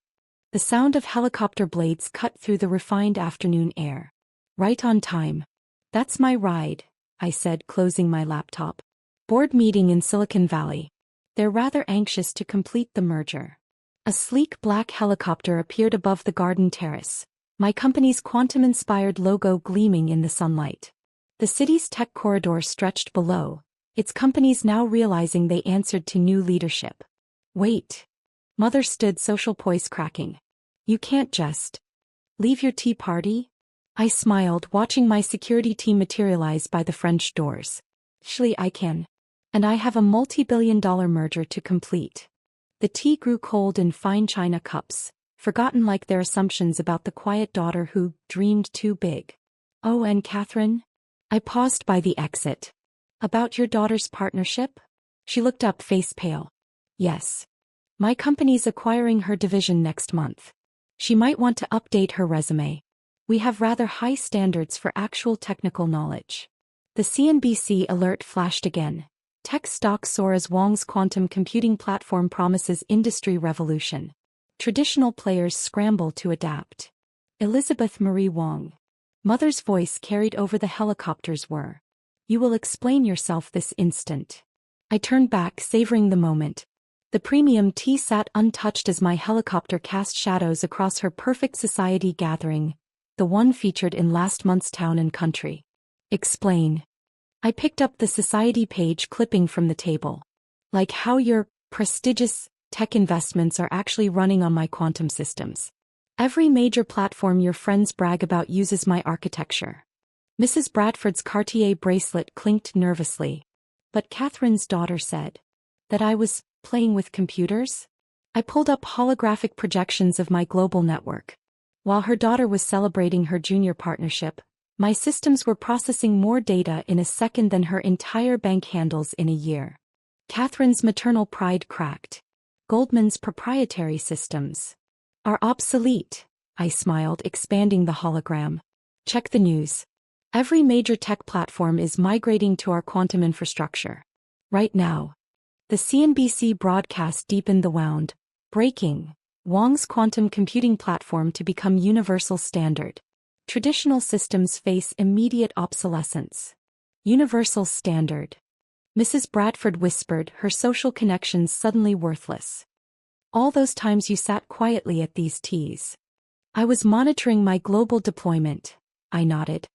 The sound of helicopter blades cut through the refined afternoon air. Right on time. That's my ride, I said, closing my laptop. Board meeting in Silicon Valley. They're rather anxious to complete the merger. A sleek black helicopter appeared above the garden terrace, my company's quantum-inspired logo gleaming in the sunlight. The city's tech corridor stretched below, its companies now realizing they answered to new leadership. Wait. Mother stood, social poise cracking. You can't just leave your tea party? I smiled, watching my security team materialize by the French doors. Surely I can. And I have a multi-billion-dollar merger to complete. The tea grew cold in fine china cups, forgotten like their assumptions about the quiet daughter who dreamed too big. Oh, and Catherine? I paused by the exit. About your daughter's partnership? She looked up, face pale. Yes. My company's acquiring her division next month. She might want to update her resume. We have rather high standards for actual technical knowledge. The CNBC alert flashed again. Tech stocks soar as Wong's quantum computing platform promises industry revolution. Traditional players scramble to adapt. Elizabeth Marie Wong. Mother's voice carried over the helicopter's whir. You will explain yourself this instant. I turned back, savoring the moment. The premium tea sat untouched as my helicopter cast shadows across her perfect society gathering, the one featured in last month's Town and Country. Explain. I picked up the society page, clipping from the table. Like how your prestigious tech investments are actually running on my quantum systems. Every major platform your friends brag about uses my architecture. Mrs. Bradford's Cartier bracelet clinked nervously. But Catherine's daughter said that I was playing with computers? I pulled up holographic projections of my global network. While her daughter was celebrating her junior partnership, my systems were processing more data in a second than her entire bank handles in a year. Catherine's maternal pride cracked. Goldman's proprietary systems are obsolete, I smiled, expanding the hologram. Check the news. Every major tech platform is migrating to our quantum infrastructure. Right now. The CNBC broadcast deepened the wound. Breaking. Wong's quantum computing platform to become universal standard. Traditional systems face immediate obsolescence. Universal standard. Mrs. Bradford whispered, her social connections suddenly worthless. All those times you sat quietly at these teas. I was monitoring my global deployment, I nodded.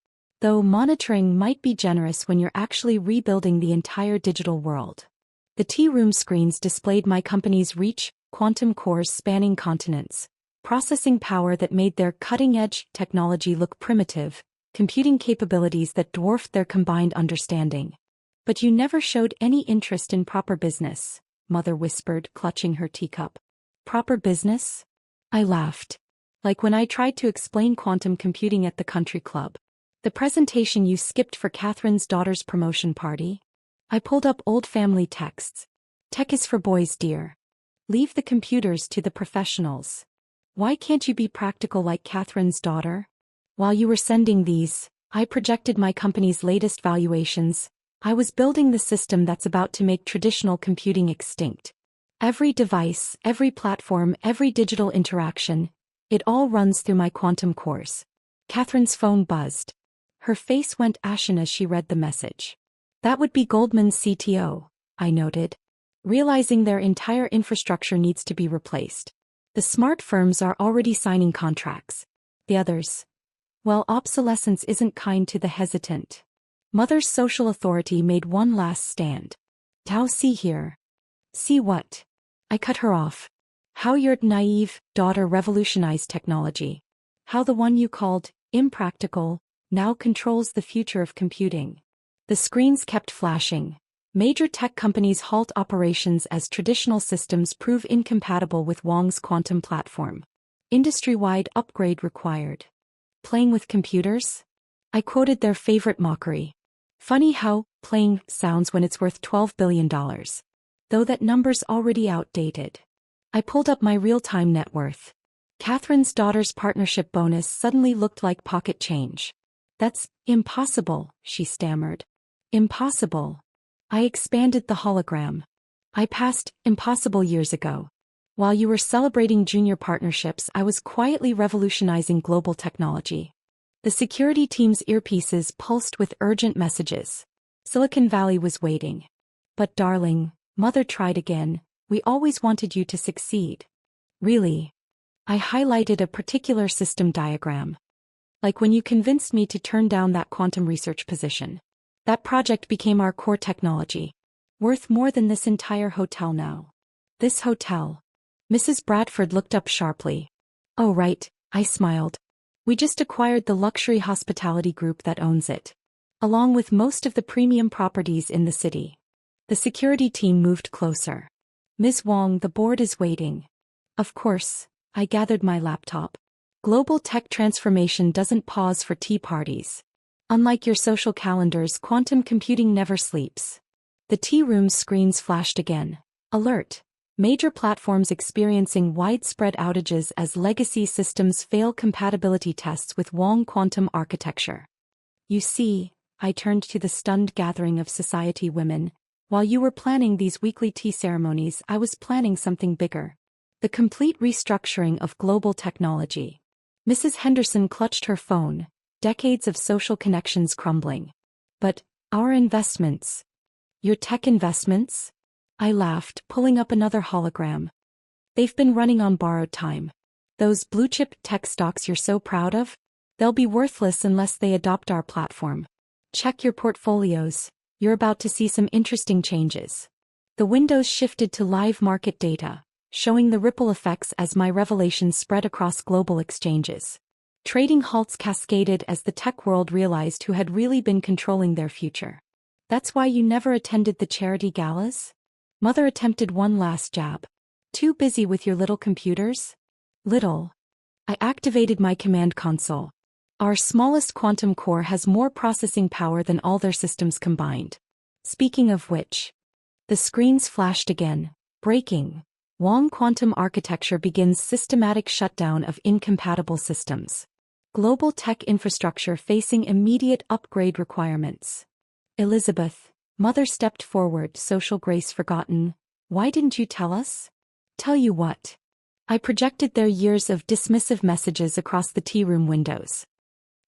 Though monitoring might be generous when you're actually rebuilding the entire digital world. The tea room screens displayed my company's reach, quantum cores spanning continents. Processing power that made their cutting-edge technology look primitive, computing capabilities that dwarfed their combined understanding. But you never showed any interest in proper business, Mother whispered, clutching her teacup. Proper business? I laughed. Like when I tried to explain quantum computing at the country club. The presentation you skipped for Catherine's daughter's promotion party? I pulled up old family texts. Tech is for boys, dear. Leave the computers to the professionals. Why can't you be practical like Catherine's daughter? While you were sending these, I projected my company's latest valuations. I was building the system that's about to make traditional computing extinct. Every device, every platform, every digital interaction, it all runs through my quantum cores. Catherine's phone buzzed. Her face went ashen as she read the message. That would be Goldman's CTO, I noted. Realizing their entire infrastructure needs to be replaced. The smart firms are already signing contracts. The others? Well, obsolescence isn't kind to the hesitant. Mother's social authority made one last stand. Tao, see here. See what? I cut her off. How your naive daughter revolutionized technology. How the one you called impractical now controls the future of computing. The screens kept flashing. Major tech companies halt operations as traditional systems prove incompatible with Wong's quantum platform. Industry-wide upgrade required. Playing with computers? I quoted their favorite mockery. Funny how playing sounds when it's worth $12 billion. Though that number's already outdated. I pulled up my real-time net worth. Catherine's daughter's partnership bonus suddenly looked like pocket change. That's impossible, she stammered. Impossible. I expanded the hologram. I passed impossible years ago. While you were celebrating junior partnerships, I was quietly revolutionizing global technology. The security team's earpieces pulsed with urgent messages. Silicon Valley was waiting. But darling, Mother tried again, we always wanted you to succeed. Really? I highlighted a particular system diagram. Like when you convinced me to turn down that quantum research position. That project became our core technology. Worth more than this entire hotel now. This hotel. Mrs. Bradford looked up sharply. Oh right, I smiled. We just acquired the luxury hospitality group that owns it. Along with most of the premium properties in the city. The security team moved closer. Ms. Wong, the board is waiting. Of course, I gathered my laptop. Global tech transformation doesn't pause for tea parties. Unlike your social calendars, quantum computing never sleeps. The tea room's screens flashed again. Alert. Major platforms experiencing widespread outages as legacy systems fail compatibility tests with Wong quantum architecture. You see, I turned to the stunned gathering of society women. While you were planning these weekly tea ceremonies, I was planning something bigger. The complete restructuring of global technology. Mrs. Henderson clutched her phone, decades of social connections crumbling. But, our investments. Your tech investments? I laughed, pulling up another hologram. They've been running on borrowed time. Those blue-chip tech stocks you're so proud of? They'll be worthless unless they adopt our platform. Check your portfolios, you're about to see some interesting changes. The windows shifted to live market data, showing the ripple effects as my revelations spread across global exchanges. Trading halts cascaded as the tech world realized who had really been controlling their future. That's why you never attended the charity galas? Mother attempted one last jab. Too busy with your little computers? Little. I activated my command console. Our smallest quantum core has more processing power than all their systems combined. Speaking of which. The screens flashed again. Breaking. Wong quantum architecture begins systematic shutdown of incompatible systems. Global tech infrastructure facing immediate upgrade requirements. Elizabeth, Mother stepped forward, social grace forgotten. Why didn't you tell us? Tell you what. I projected their years of dismissive messages across the tea room windows.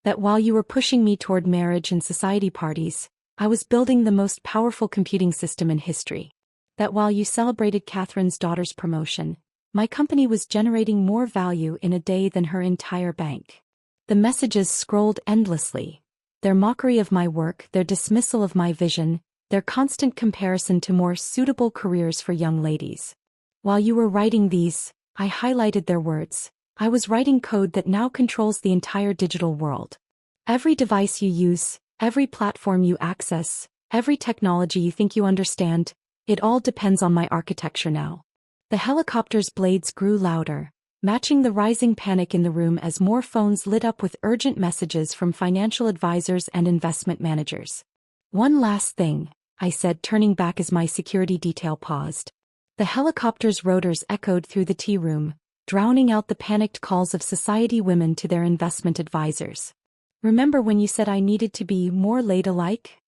That while you were pushing me toward marriage and society parties, I was building the most powerful computing system in history. That while you celebrated Catherine's daughter's promotion, my company was generating more value in a day than her entire bank. The messages scrolled endlessly. Their mockery of my work, their dismissal of my vision, their constant comparison to more suitable careers for young ladies. While you were writing these, I highlighted their words. I was writing code that now controls the entire digital world. Every device you use, every platform you access, every technology you think you understand, it all depends on my architecture now. The helicopter's blades grew louder, matching the rising panic in the room as more phones lit up with urgent messages from financial advisors and investment managers. One last thing, I said, turning back as my security detail paused. The helicopter's rotors echoed through the tea room, drowning out the panicked calls of society women to their investment advisors. Remember when you said I needed to be more ladylike?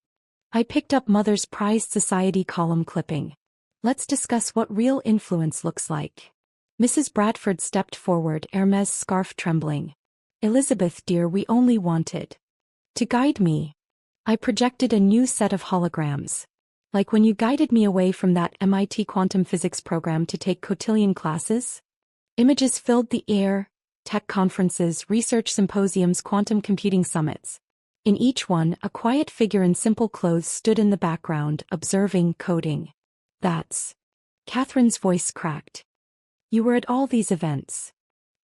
I picked up Mother's prized society column clipping. Let's discuss what real influence looks like. Mrs. Bradford stepped forward, Hermes scarf trembling. Elizabeth dear, we only wanted to guide me. I projected a new set of holograms. Like when you guided me away from that MIT quantum physics program to take cotillion classes? Images filled the air, tech conferences, research symposiums, quantum computing summits. In each one, a quiet figure in simple clothes stood in the background, observing, coding. That's. Catherine's voice cracked. You were at all these events.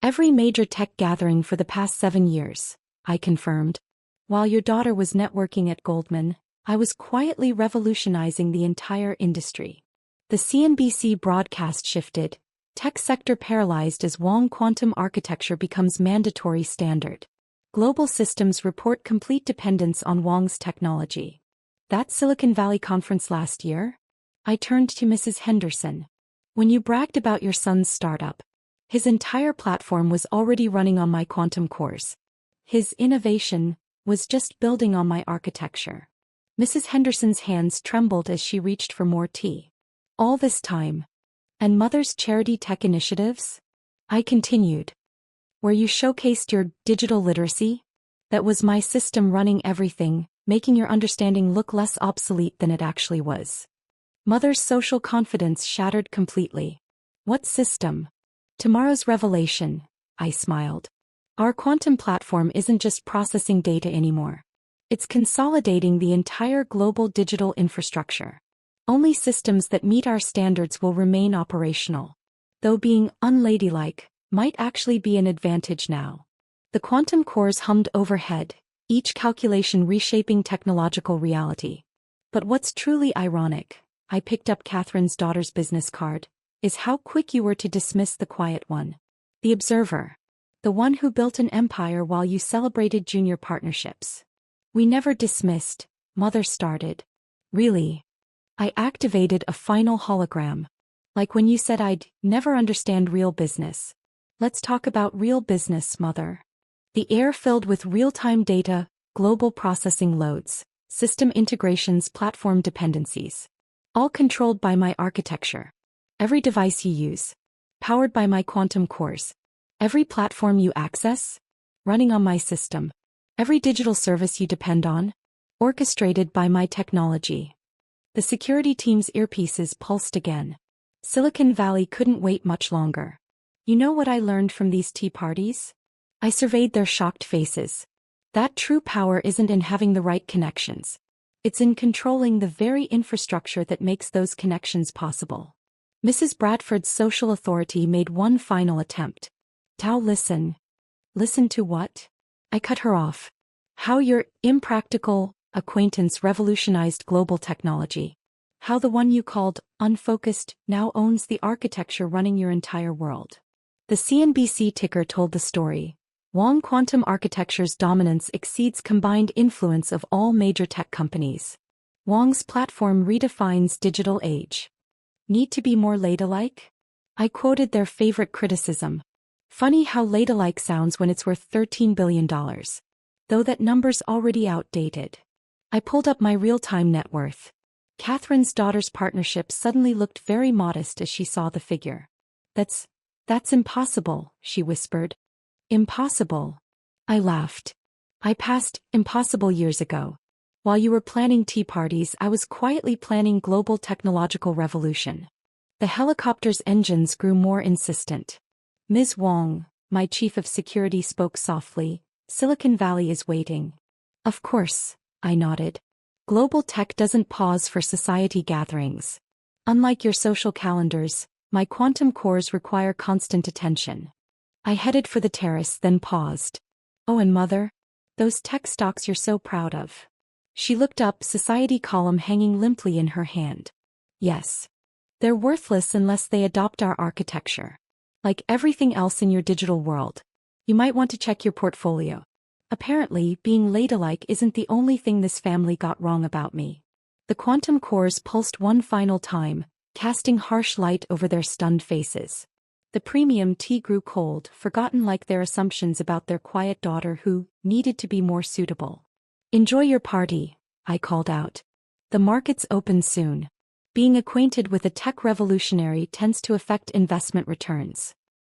Every major tech gathering for the past 7 years, I confirmed. While your daughter was networking at Goldman, I was quietly revolutionizing the entire industry. The CNBC broadcast shifted, tech sector paralyzed as Wong quantum architecture becomes mandatory standard. Global systems report complete dependence on Wong's technology. That Silicon Valley conference last year? I turned to Mrs. Henderson. When you bragged about your son's startup, his entire platform was already running on my quantum cores. His innovation was just building on my architecture. Mrs. Henderson's hands trembled as she reached for more tea. All this time. And Mother's charity tech initiatives? I continued. Where you showcased your digital literacy? That was my system running everything, making your understanding look less obsolete than it actually was. Mother's social confidence shattered completely. What system? Tomorrow's revelation, I smiled. Our quantum platform isn't just processing data anymore. It's consolidating the entire global digital infrastructure. Only systems that meet our standards will remain operational. Though being unladylike might actually be an advantage now. The quantum cores hummed overhead, each calculation reshaping technological reality. But what's truly ironic, I picked up Catherine's daughter's business card, is how quick you were to dismiss the quiet one. The observer. The one who built an empire while you celebrated junior partnerships. We never dismissed, Mother started. Really? I activated a final hologram. Like when you said I'd never understand real business. Let's talk about real business, Mother. The air filled with real-time data, global processing loads, system integrations, platform dependencies. All controlled by my architecture. Every device you use. Powered by my quantum cores. Every platform you access. Running on my system. Every digital service you depend on. Orchestrated by my technology. The security team's earpieces pulsed again. Silicon Valley couldn't wait much longer. You know what I learned from these tea parties? I surveyed their shocked faces. That true power isn't in having the right connections. It's in controlling the very infrastructure that makes those connections possible. Mrs. Bradford's social authority made one final attempt. Tao, listen. Listen to what? I cut her off. How your impractical acquaintance revolutionized global technology. How the one you called unfocused now owns the architecture running your entire world. The CNBC ticker told the story. Wang quantum architecture's dominance exceeds combined influence of all major tech companies. Wang's platform redefines digital age. Need to be more ladylike? I quoted their favorite criticism. Funny how ladylike sounds when it's worth $13 billion. Though that number's already outdated. I pulled up my real-time net worth. Catherine's daughter's partnership suddenly looked very modest as she saw the figure. That's impossible, she whispered. Impossible. I laughed. I passed impossible years ago. While you were planning tea parties, I was quietly planning global technological revolution. The helicopter's engines grew more insistent. Ms. Wang, my chief of security, spoke softly. Silicon Valley is waiting. Of course, I nodded. Global tech doesn't pause for society gatherings. Unlike your social calendars, my quantum cores require constant attention. I headed for the terrace, then paused. Oh, and Mother? Those tech stocks you're so proud of. She looked up, society column hanging limply in her hand. Yes. They're worthless unless they adopt our architecture. Like everything else in your digital world. You might want to check your portfolio. Apparently, being ladylike isn't the only thing this family got wrong about me. The quantum cores pulsed one final time, casting harsh light over their stunned faces. The premium tea grew cold, forgotten like their assumptions about their quiet daughter who needed to be more suitable. Enjoy your party, I called out. The markets open soon. Being acquainted with a tech revolutionary tends to affect investment returns.